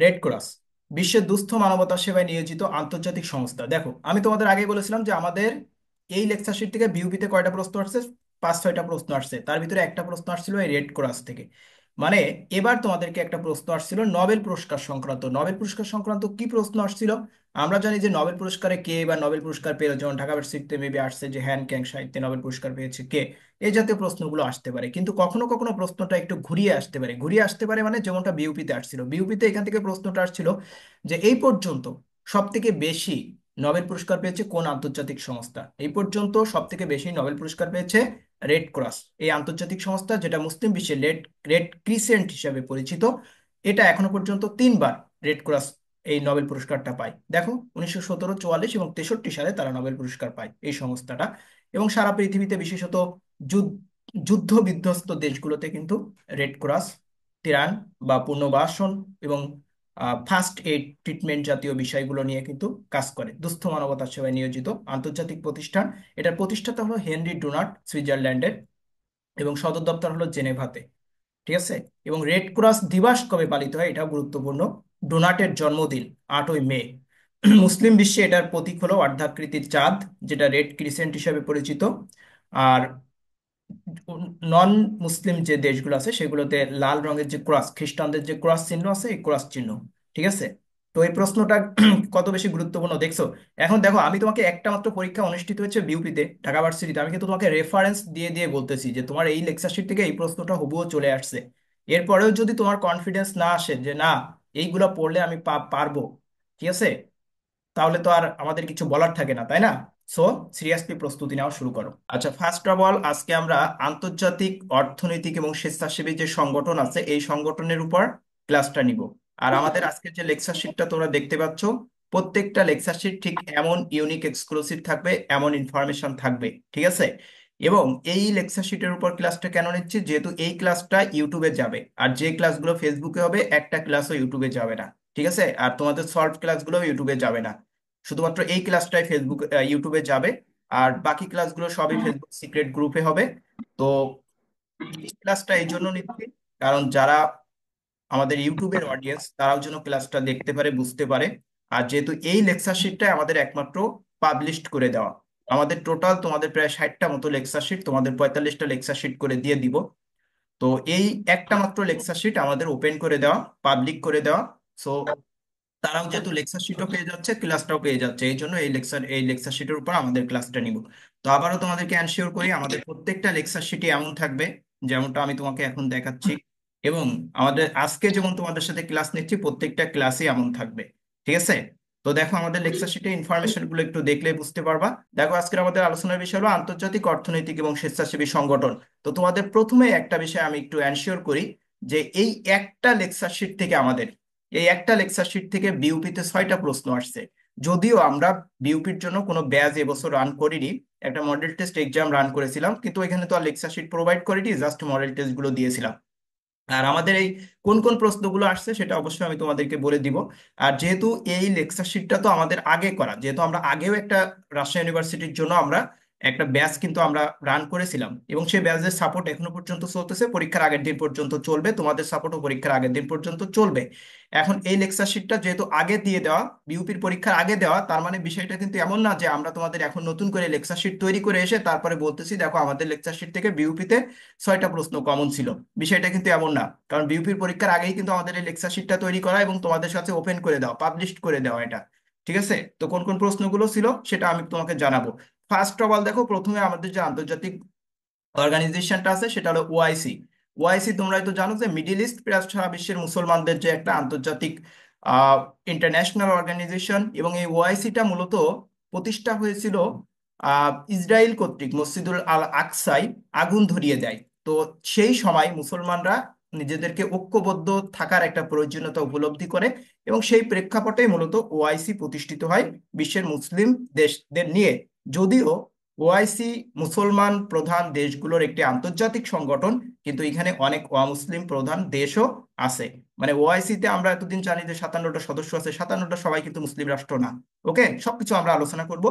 Red cross বিশ্বের দুস্থ মানবতা সেবায় নিয়োজিত আন্তর্জাতিক সংস্থা। দেখো, আমি তোমাদের আগে বলেছিলাম যে আমাদের এই লেকচার শিট থেকে বিউপিতে কয়টা প্রশ্ন আসছে, 5-6টা প্রশ্ন আসছে, তার ভিতরে একটা প্রশ্ন আসছিল এই রেড ক্রস থেকে। মানে এবার তোমাদেরকে একটা প্রশ্ন আসছিল নোবেল পুরস্কার সংক্রান্ত। নোবেল পুরস্কার সংক্রান্ত কি প্রশ্ন আসছিল? আমরা জানি যে নোবেল পুরস্কারে কে বা নোবেল পুরস্কার পেল, যেমন ঢাকা ভার্সিটিতে মেবি আসছে যে হ্যান ক্যাং সাহিত্যে নোবেল পুরস্কার পেয়েছে কে, এই জাতীয় প্রশ্নগুলো আসতে পারে। কিন্তু কখনো কখনো প্রশ্নটা একটু ঘুরিয়ে আসতে পারে। ঘুরিয়ে আসতে পারে মানে যেমনটা বিউপিতে আসছিল, বিউপিতে এখান থেকে প্রশ্নটা আসছিল যে এই পর্যন্ত সব থেকে বেশি নোবেল পুরস্কার পেয়েছে কোন আন্তর্জাতিক সংস্থা। এই পর্যন্ত সব থেকে বেশি নোবেল পুরস্কার পেয়েছে রেড ক্রস, এই আন্তর্জাতিক সংস্থা, যেটা মুসলিম বিশ্বে রেড রেড ক্রিসেন্ট হিসেবে পরিচিত। এটা এখনো পর্যন্ত 3বার রেড ক্রস এই নোবেল পুরস্কারটা পায়। দেখো, 1917, 1944 এবং 1963 সালে তারা নোবেল পুরস্কার পায় এই সংস্থাটা। এবং সারা পৃথিবীতে বিশেষত যুদ্ধ যুদ্ধ বিধ্বস্ত দেশগুলোতে কিন্তু রেড ক্রস ত্রাণ বা পুনর্বাসন এবং ফার্স্ট এইড ট্রিটমেন্ট জাতীয় বিষয়গুলো নিয়ে কিন্তু কাজ করে। দুস্থ মানবতার সেবায় নিয়োজিত আন্তর্জাতিক প্রতিষ্ঠান। এটার প্রতিষ্ঠাতা হলো হেনরি ডোনাল্ড, সুইজারল্যান্ডের, এবং সদর দপ্তর হলো জেনেভাতে। ঠিক আছে। এবং রেড ক্রস দিবস কবে পালিত হয় এটাও গুরুত্বপূর্ণ। ডোনাটের জন্মদিন 8ই মে। মুসলিম বিশ্বে এটার প্রতীক হলো অর্ধাকৃতির চাঁদ, যেটা রেড ক্রিসেন্ট হিসেবে পরিচিত। আর নন মুসলিম যে দেশগুলো আছে সেগুলোতে লাল রঙের যে ক্রস, খ্রিস্টানদের যে ক্রস চিহ্ন আছে, এই ক্রস চিহ্ন। ঠিক আছে। তো এই প্রশ্নটা কত বেশি গুরুত্বপূর্ণ দেখছো। এখন দেখো, আমি তোমাকে একটা মাত্র পরীক্ষা অনুষ্ঠিত হয়েছে বিউপিতে, ঢাকা ভার্সিটিতে, আমি কিন্তু তোমাকে রেফারেন্স দিয়ে দিয়ে বলতেছি যে তোমার এই লেকচার শিট থেকে এই প্রশ্নটা হুবহু চলে আসছে। এরপরেও যদি তোমার কনফিডেন্স না আসে যে না, এইগুলা পড়লে আমি পারবো, ঠিক আছে, তাহলে তো আর আমাদের কিছু বলার থাকে না, তাই না? সো সিরিয়াসলি প্রস্তুতি নেওয়া শুরু করো। আচ্ছা, ফার্স্ট অফ অল আজকে আমরা আন্তর্জাতিক অর্থনৈতিক এবং স্বেচ্ছাসেবী যে সংগঠন আছে এই সংগঠনের উপর ক্লাসটা নিব। আর আমাদের আজকের যে লেকচার শিটটা তোমরা দেখতে পাচ্ছ, প্রত্যেকটা লেকচার শিট ঠিক এমন ইউনিক এক্সক্লুসিভ থাকবে, এমন ইনফরমেশন থাকবে। ঠিক আছে। এবং এই লেকচার শিটের উপর ক্লাসটা কেন নিচ্ছি, যেহেতু এই ক্লাসটা ইউটিউবে যাবে, আর যে ক্লাসগুলো ফেসবুকে হবে একটা ক্লাসও ইউটিউবে যাবে না। ঠিক আছে। আর তোমাদের সলভ ক্লাসগুলো ইউটিউবে যাবে না, শুধুমাত্র এই ক্লাসটাই ফেসবুক ইউটিউবে যাবে। আর বাকি ক্লাসগুলো সবই ফেসবুক সিক্রেট গ্রুপে হবে। তো এই ক্লাসটা এই জন্য নিচ্ছি কারণ যারা আমাদের ইউটিউবের অডিয়েন্স তারাও যেন ক্লাসটা দেখতে পারে, বুঝতে পারে। আর যেহেতু এই লেকচার শিটটাই আমাদের একমাত্র পাবলিশড করে দেওয়া, আমাদের টোটাল তোমাদের প্রায় 60টা মতো লেকচার শিট, তোমাদের 45টা লেকচার শিট করে দিয়ে দিব। তো এই একটা মাত্র লেকচার শিট আমাদের ওপেন করে দেওয়া, পাবলিক করে দেওয়া। সো তারাও যেহেতু লেকচার শিটও পেয়ে যাচ্ছে, ক্লাসটাও পেয়ে যাচ্ছে, এই জন্য এই লেকচার শিটের উপর আমাদের ক্লাসটা নিব। তো আবারও তোমাদেরকে এনশিওর করি, আমাদের প্রত্যেকটা লেকচার শিটই এমন থাকবে যেমনটা আমি তোমাকে এখন দেখাচ্ছি। এবং আমাদের আজকে যেমন তোমাদের সাথে ক্লাস নিচ্ছি, প্রত্যেকটা ক্লাসই এমন থাকবে। ঠিক আছে। তো দেখো, আমাদের লেকচার শিটে ইনফরমেশন গুলো একটু দেখলে বুঝতে পারবা। দেখো, আজকের আমাদের আলোচনার বিষয় হলো আন্তর্জাতিক অর্থনৈতিক এবং স্বেচ্ছাসেবী সংগঠন। তো তোমাদের প্রথমে একটা বিষয় আমি একটু এনশিওর করি যে এই একটা লেকচার শিট থেকে আমাদের, এই একটা লেকচার শিট থেকে বিউপিতে 6টা প্রশ্ন আসছে। যদিও আমরা বিউপির জন্য কোনো ব্যাচ এবছর রান করিনি, একটা মডেল টেস্ট এক্সাম রান করেছিলাম, কিন্তু এখানে তো আর লেকচার শিট প্রোভাইড করিনি, জাস্ট মডেল টেস্ট গুলো দিয়েছিলাম। আর আমাদের এই কোন কোন প্রশ্নগুলো আসছে সেটা অবশ্যই আমি তোমাদেরকে বলে দিব। আর যেহেতু এই লেকচার শিটটা তো আমাদের আগে করা, যেহেতু আমরা আগেও একটা রাজশাহী ইউনিভার্সিটির জন্য আমরা একটা ব্যাচ কিন্তু আমরা রান করেছিলাম, এবং সেই ব্যাচের সাপোর্ট এখনো পর্যন্ত চলতেছে, পরীক্ষার আগের দিন পর্যন্ত চলবে, তোমাদের সাপোর্টও পরীক্ষার আগের দিন পর্যন্ত চলবে। এখন এই লেকচার শিটটা যেহেতু আগে দিয়ে দেওয়া, বিউপির পরীক্ষার আগে দেওয়া, তার মানে বিষয়টা কিন্তু এমন না যে আমরা তোমাদের এখন নতুন করে লেকচার শিট তৈরি করে এসে তারপরে বলতেছি দেখো আমাদের লেকচার শিট থেকে বিউপিতে 6টা প্রশ্ন কমন ছিল। বিষয়টা কিন্তু এমন না, কারণ বিউপির পরীক্ষার আগেই কিন্তু আমাদের এই লেকচার শিটটা তৈরি করা এবং তোমাদের সাথে ওপেন করে দেওয়া, পাবলিশ করে দেওয়া এটা। ঠিক আছে। তো কোন কোন প্রশ্নগুলো ছিল সেটা আমি তোমাকে জানাবো। ফার্স্ট অফ অল দেখো, প্রথমে আমাদের যে আন্তর্জাতিক অর্গানাইজেশনটা আছে সেটা হলো ওআইসি। ওআইসি তোমরাই তো জানো যে মিডিল ইস্ট প্লাস সারা বিশ্বের মুসলমানদের যে একটা আন্তর্জাতিক ইন্টারন্যাশনাল অর্গানাইজেশন। এবং এই ওআইসিটা মূলত প্রতিষ্ঠা হয়েছিল ইসরায়েল কর্তৃক মসজিদুল আল আকসায় আগুন ধরিয়ে দেয়। তো সেই সময় মুসলমানরা নিজেদেরকে ঐক্যবদ্ধ থাকার একটা প্রয়োজনীয়তা উপলব্ধি করে, এবং সেই প্রেক্ষাপটে মূলত ওআইসি প্রতিষ্ঠিত হয় বিশ্বের মুসলিম দেশদের নিয়ে। যদিও ওআইসি মুসলমান প্রধান দেশগুলোর একটি আন্তর্জাতিক সংগঠন, কিন্তু এখানে অনেক অমুসলিম প্রধান দেশও আছে। মানে ওআইসি তে আমরা এতদিন জানি যে 57টা সদস্য আছে, 57টা সবাই কিন্তু মুসলিম রাষ্ট্র না। ওকে, সবকিছু আমরা আলোচনা করব।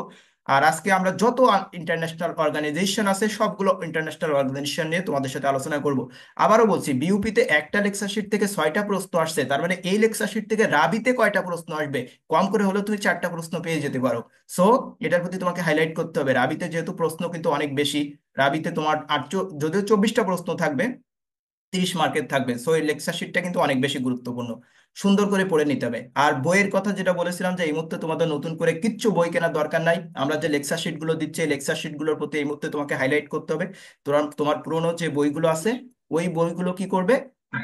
আর আজকে আমরা যত ইন্টারন্যাশনাল অর্গানাইজেশন আছে সবগুলো ইন্টারন্যাশনাল অর্গানাইজেশন নিয়ে তোমাদের সাথে আলোচনা করব। আবারও বলছি, বিউপিতে একটা লেকচার শিট থেকে 6টা প্রশ্ন আসছে, তার মানে এই লেকচার শিট থেকে রাবিতে কয়টা প্রশ্ন আসবে? কম করে হলেও তুমি 4টা প্রশ্ন পেয়ে যেতে পারো। সো এটার প্রতি তোমাকে হাইলাইট করতে হবে। রাবিতে যেহেতু প্রশ্ন কিন্তু অনেক বেশি, রাবিতে তোমার যদিও 24টা প্রশ্ন থাকবে, 30 মার্কের থাকবে, সো এই লেকচার শিটটা কিন্তু অনেক বেশি গুরুত্বপূর্ণ। সুন্দর করে পড়ে নিতে হবে। আর বইয়ের কথা যেটা বলেছিলাম, যে এই মুহূর্তে তোমাদের নতুন করে কিচ্ছু বই কেনার দরকার নাই। আমরা যে লেকচার শিট গুলো দিচ্ছি, এই লেকচার শিট গুলোর প্রতি এই মুহূর্তে তোমাকে হাইলাইট করতে হবে। তোমার তোমার পুরোনো যে বইগুলো আছে, ওই বইগুলো কি করবে,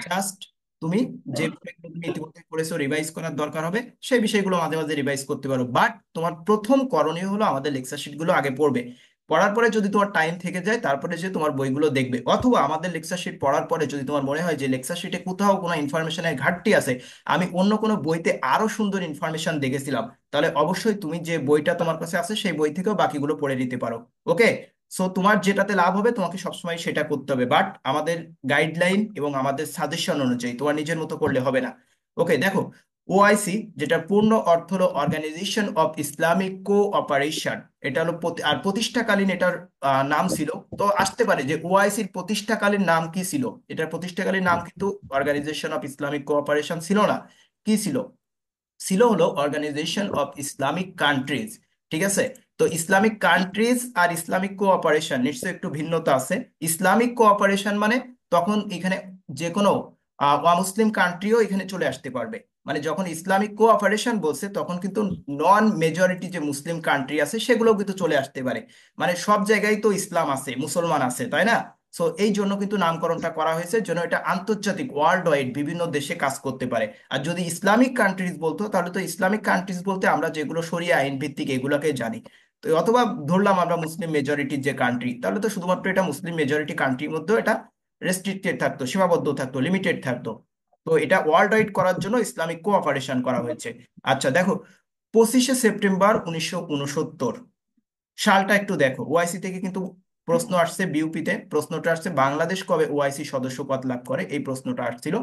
জাস্ট তুমি যে বিষয়গুলো তুমি ইতিমধ্যে পড়েছো রিভাইজ করার দরকার হবে, সেই বিষয়গুলো মাঝে মাঝে রিভাইজ করতে পারো। বাট তোমার প্রথম করণীয় হলো আমাদের লেকচার শিট গুলো আগে পড়বে। পড়ার পরে যদি তোমার টাইম থেকে যায়, তারপরে যে তোমার বইগুলো দেখবে, অথবা আমাদের লেকচার শিট পড়ার পরে যদি তোমার মনে হয় যে লেকচার শিটে কোথাও কোনো ইনফরমেশনের ঘাটতি আছে, আমি অন্য কোনো বইতে আরো সুন্দর ইনফরমেশন দেখেছিলাম, তাহলে অবশ্যই তুমি যে বইটা তোমার কাছে আছে সেই বই থেকেও বাকিগুলো পড়ে নিতে পারো। ওকে, সো তোমার যেটাতে লাভ হবে তোমাকে সবসময় সেটা করতে হবে, বাট আমাদের গাইডলাইন এবং আমাদের সাজেশন অনুযায়ী তোমার নিজের মতো করলে হবে না। ওকে, দেখো, ওআইসি, যেটা পূর্ণ অর্থ হলো অর্গানাইজেশন অফ ইসলামিক কোঅপারেশন, এটা হলো আর প্রতিষ্ঠাকালীন এটার নাম ছিল। তো আসতে পারে যে ওআইসির প্রতিষ্ঠাকালীন নাম কি ছিল। এটার প্রতিষ্ঠাকালীন নাম কিন্তু অর্গানাইজেশন অফ ইসলামিক কোঅপারেশন ছিল না। কি ছিল? ছিল হলো অর্গানাইজেশন অফ ইসলামিক কান্ট্রিজ। ঠিক আছে? তো Islamic countries are Islamic cooperation নিশ্চয়ই একটু ভিন্নতা আছে। ইসলামিক কোঅপারেশন মানে তখন এখানে যে কোনো অমুসলিম কান্ট্রিও এখানে চলে আসতে পারবে। মানে যখন ইসলামিক কোঅপারেশন বলছে তখন কিন্তু নন মেজরিটি যে মুসলিম কান্ট্রি আছে সেগুলো কিন্তু চলে আসতে পারে। মানে সব জায়গায় তো ইসলাম আছে, মুসলমান আছে, তাই না? সো এই জন্য কিন্তু নামকরণটা করা হয়েছে, যেন এটা আন্তর্জাতিক ওয়ার্ল্ড ওয়াইড বিভিন্ন দেশে কাজ করতে পারে। আর যদি ইসলামিক কান্ট্রিজ বলতো, তাহলে তো ইসলামিক কান্ট্রিজ বলতে আমরা যেগুলো শরিয়া আইন ভিত্তিক এগুলোকে জানি। তো অথবা ধরলাম আমরা মুসলিম মেজরিটির যে কান্ট্রি, তাহলে তো শুধুমাত্র এটা মুসলিম মেজরিটি কান্ট্রির মধ্যে এটা রেস্ট্রিক্টেড থাকতো, সীমাবদ্ধ থাকতো, লিমিটেড থাকতো। তো এটা ওয়ার্ল্ড ওয়াইড করার জন্য ইসলামিক কোঅপারেশন করা হয়েছে। আচ্ছা দেখো, 25শে সেপ্টেম্বর 1969 সালটা একটু দেখো। ওআইসি থেকে কিন্তু প্রশ্ন আসছে, বিউপিতে প্রশ্নটা আসছে বাংলাদেশ কবে ওআইসি সদস্য পদ লাভ করে, এই প্রশ্নটা আসছিল।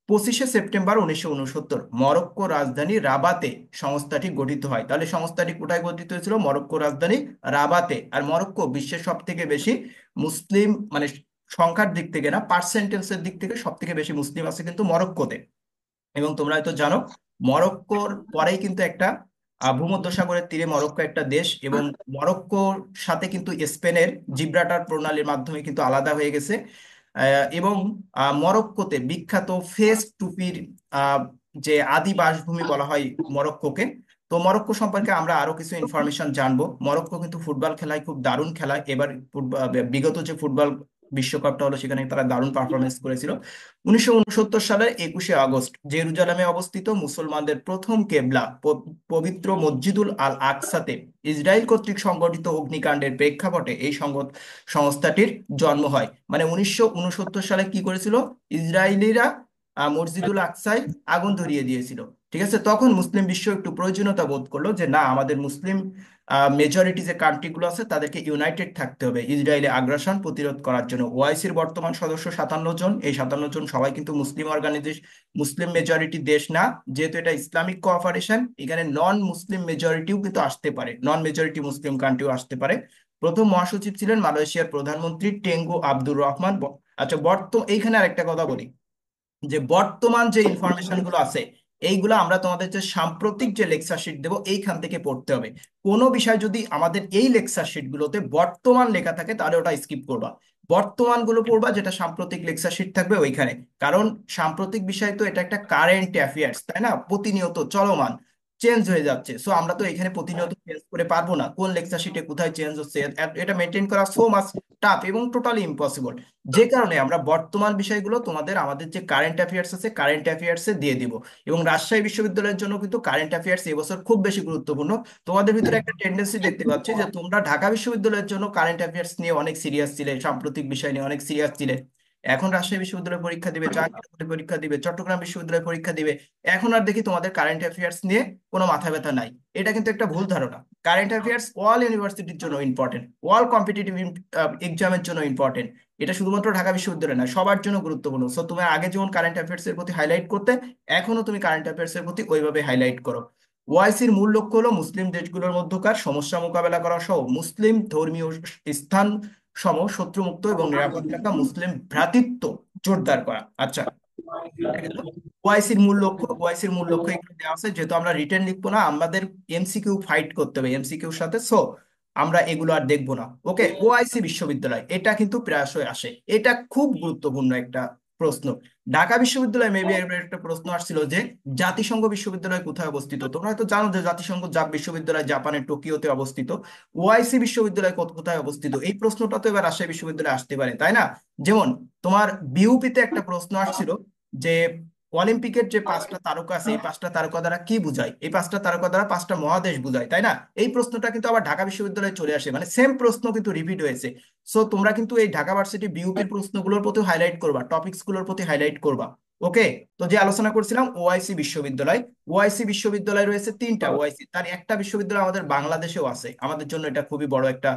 25শে সেপ্টেম্বর 1969 মরক্কো রাজধানী রাবাতে সংস্থাটি গঠিত হয়। তাহলে সংস্থাটি কোথায় গঠিত হয়েছিল? মরক্কো রাজধানী রাবাতে। আর মরক্কো বিশ্বের সব থেকে বেশি মুসলিম, মানে সংখ্যার দিক থেকে না, পার্সেন্টেজের দিক থেকে সব থেকে বেশি মুসলিম আছে কিন্তু মরক্কোতে। এবং তোমরা হয়তো জানো, মরক্কোর পরেই কিন্তু একটা ভূমধ্যসাগরের তীরে মরক্কো একটা দেশ, এবং মরক্কোর সাথে কিন্তু স্পেনের জিব্রাল্টার প্রণালীর মাধ্যমে কিন্তু আলাদা হয়ে গেছে। এবং মরক্কোতে বিখ্যাত ফেস টুপির আহ, যে আদি বাসভূমি বলা হয় মরক্কোকে। তো মরক্কো সম্পর্কে আমরা আরো কিছু ইনফরমেশন জানবো। মরক্কো কিন্তু ফুটবল খেলায় খুব দারুণ খেলায়। এবার বিগত যে ফুটবল বিশ্বকাপটা হলো সেখানে তারা দারুণ পারফরমেন্স করেছিল। 1969 সালের 21শে আগস্ট জেরুজালেমে অবস্থিত মুসলমানদের প্রথম কেবলা পবিত্র মসজিদুল আল আকসাতে ইসরায়েল কর্তৃক সংগঠিত অগ্নিকাণ্ডের প্রেক্ষাপটে এই সংস্থাটির জন্ম হয়। মানে 1969 সালে কি করেছিল? ইসরায়েলিরা মসজিদুল আকসায় আগুন ধরিয়ে দিয়েছিল। ঠিক আছে, তখন মুসলিম বিশ্ব একটু প্রয়োজনীয়তা বোধ করলো যে না, আমাদের মুসলিম মেজরিটি যে কান্ট্রিগুলো আছে তাদেরকে ইউনাইটেড থাকতে হবে ইসরায়েলে আগ্রাসন প্রতিরোধ করার জন্য। ওআইসির বর্তমান সদস্য 57 জন। এই 57 জন সবাই কিন্তু মুসলিম অর্গানাইজেশন, মুসলিম মেজরিটি দেশ না। যেহেতু এটা ইসলামিক কোঅপারেশন, এখানে নন মুসলিম মেজরিটিও কিন্তু আসতে পারে, নন মেজরিটি মুসলিম কান্ট্রিও আসতে পারে। প্রথম মহাসচিব ছিলেন মালয়েশিয়ার প্রধানমন্ত্রী টেঙ্গু আব্দুর রহমান। আচ্ছা, এইখানে আরেকটা কথা বলি, যে বর্তমান যে ইনফরমেশন গুলো আছে এইগুলো আমরা তোমাদের যে সাম্প্রতিক যে লেকচার শিট দেবো এইখান থেকে পড়তে হবে। কোনো বিষয় যদি আমাদের এই লেকচার শিট গুলোতে বর্তমান লেখা থাকে তাহলে ওটা স্কিপ করবা, বর্তমান গুলো পড়বা, যেটা সাম্প্রতিক লেকচার শিট থাকবে ওইখানে। কারণ সাম্প্রতিক বিষয় তো এটা একটা কারেন্ট অ্যাফেয়ার্স, তাই না? প্রতিনিয়ত চলমান, চেঞ্জ হয়ে যাচ্ছে। সো আমরা তো এখানে প্রতিনিয়ত চেঞ্জ করে পারবো না কোন লেকচার শিটে কোথায় চেঞ্জ হচ্ছে। এটা মেনটেন করা সো মাচ টাফ এবং টোটালি ইম্পসিবল। যে কারণে আমরা বর্তমান বিষয়গুলো তোমাদের আমাদের যে কারেন্ট অ্যাফেয়ার্স আছে কারেন্ট অ্যাফেয়ার্সে দিয়ে দিব। এবং রাজশাহী বিশ্ববিদ্যালয়ের জন্য কিন্তু কারেন্ট অ্যাফেয়ার্স এবছর খুব বেশি গুরুত্বপূর্ণ। তোমাদের ভিতরে একটা টেন্ডেন্সি দেখতে পাচ্ছি যে তোমরা ঢাকা বিশ্ববিদ্যালয়ের জন্য কারেন্ট অ্যাফেয়ার্স নিয়ে অনেক সিরিয়াস ছিলে, সাম্প্রতিক বিষয় নিয়ে অনেক সিরিয়াস ছিলে, এখন রাজশাহী বিশ্ববিদ্যালয় পরীক্ষা দিবে, জাহাঙ্গীরনগর পরীক্ষা দিবে, চট্টগ্রাম বিশ্ববিদ্যালয় পরীক্ষা দিবে। এখন আর দেখি তোমাদের কারেন্ট অ্যাফেয়ার্স নিয়ে কোনো মাথা ব্যথা নাই। এটা কিন্তু একটা ভুল ধারণা। কারেন্ট অ্যাফেয়ার্স অল ইউনিভার্সিটির জন্য ইম্পর্টেন্ট, অল কম্পিটিটিভ এক্সামের জন্য ইম্পর্টেন্ট। এটা শুধুমাত্র ঢাকা বিশ্ববিদ্যালয় না, সবার জন্য গুরুত্বপূর্ণ। সো তুমি আগে যেমন কারেন্ট অ্যাফেয়ার্স এর প্রতি হাইলাইট করতে, এখনো তুমি কারেন্ট অ্যাফেয়ার্স এর প্রতি ওইভাবে হাইলাইট করো। ওআইসির মূল লক্ষ্য হলো মুসলিম দেশগুলোর মধ্যকার সমস্যা মোকাবেলা করা সহ মুসলিম ধর্মীয় স্থান সম শত্রুমুক্ত এবং নিরাপদ রাখা, মুসলিম ভ্রাতৃত্ব জোরদার করা। আচ্ছা, এটা কিন্তু ওআইসির মূল লক্ষ্য। ওআইসির মূল লক্ষ্য এখানে দেওয়া আছে, যেহেতু আমরা রিটেন লিখবো না, আমাদের এমসিকিউ ফাইট করতে হবে এমসিকিউর সাথে। সো আমরা এগুলো আর দেখবো না। ওকে, ওআইসি বিশ্ববিদ্যালয় এটা কিন্তু প্রায়শই আসে, এটা খুব গুরুত্বপূর্ণ একটা প্রশ্ন। ঢাকা বিশ্ববিদ্যালয় মেবি একটা প্রশ্ন আসছিল যে জাতিসংঘ বিশ্ববিদ্যালয় কোথায় অবস্থিত। তোমরা হয়তো জানো যে জাতিসংঘ বিশ্ববিদ্যালয় জাপানের টোকিওতে অবস্থিত। ওআইসি বিশ্ববিদ্যালয় কোথায় অবস্থিত, এই প্রশ্নটা তো এবার রাজশাহী বিশ্ববিদ্যালয়ে আসতে পারে, তাই না? যেমন তোমার বিউপিতে একটা প্রশ্ন আসছিল যে অলিম্পিকের যে পাঁচটা তারকা আছে, এই পাঁচটা তারকা দ্বারা কি বোঝায়, এই পাঁচটা তারকা দ্বারা পাঁচটা মহাদেশ বোঝায়, তাই না? এই প্রশ্নটা কিন্তু আবার ঢাকা বিশ্ববিদ্যালয়ে চলে আসে, মানে সেম প্রশ্ন কিন্তু রিপিট হয়েছে। সো তোমরা কিন্তু এই ঢাকা ভার্সিটি বিউপির প্রশ্নগুলোর প্রতি হাইলাইট করবা, টপিকস গুলোর প্রতি হাইলাইট করবা। ওকে, তো যে আলোচনা করছিলাম ওআইসি বিশ্ববিদ্যালয়, ওআইসি বিশ্ববিদ্যালয় রয়েছে তিনটা ওআইসি, তার একটা বিশ্ববিদ্যালয় আমাদের বাংলাদেশেও আছে। আমাদের জন্য এটা খুবই বড় একটা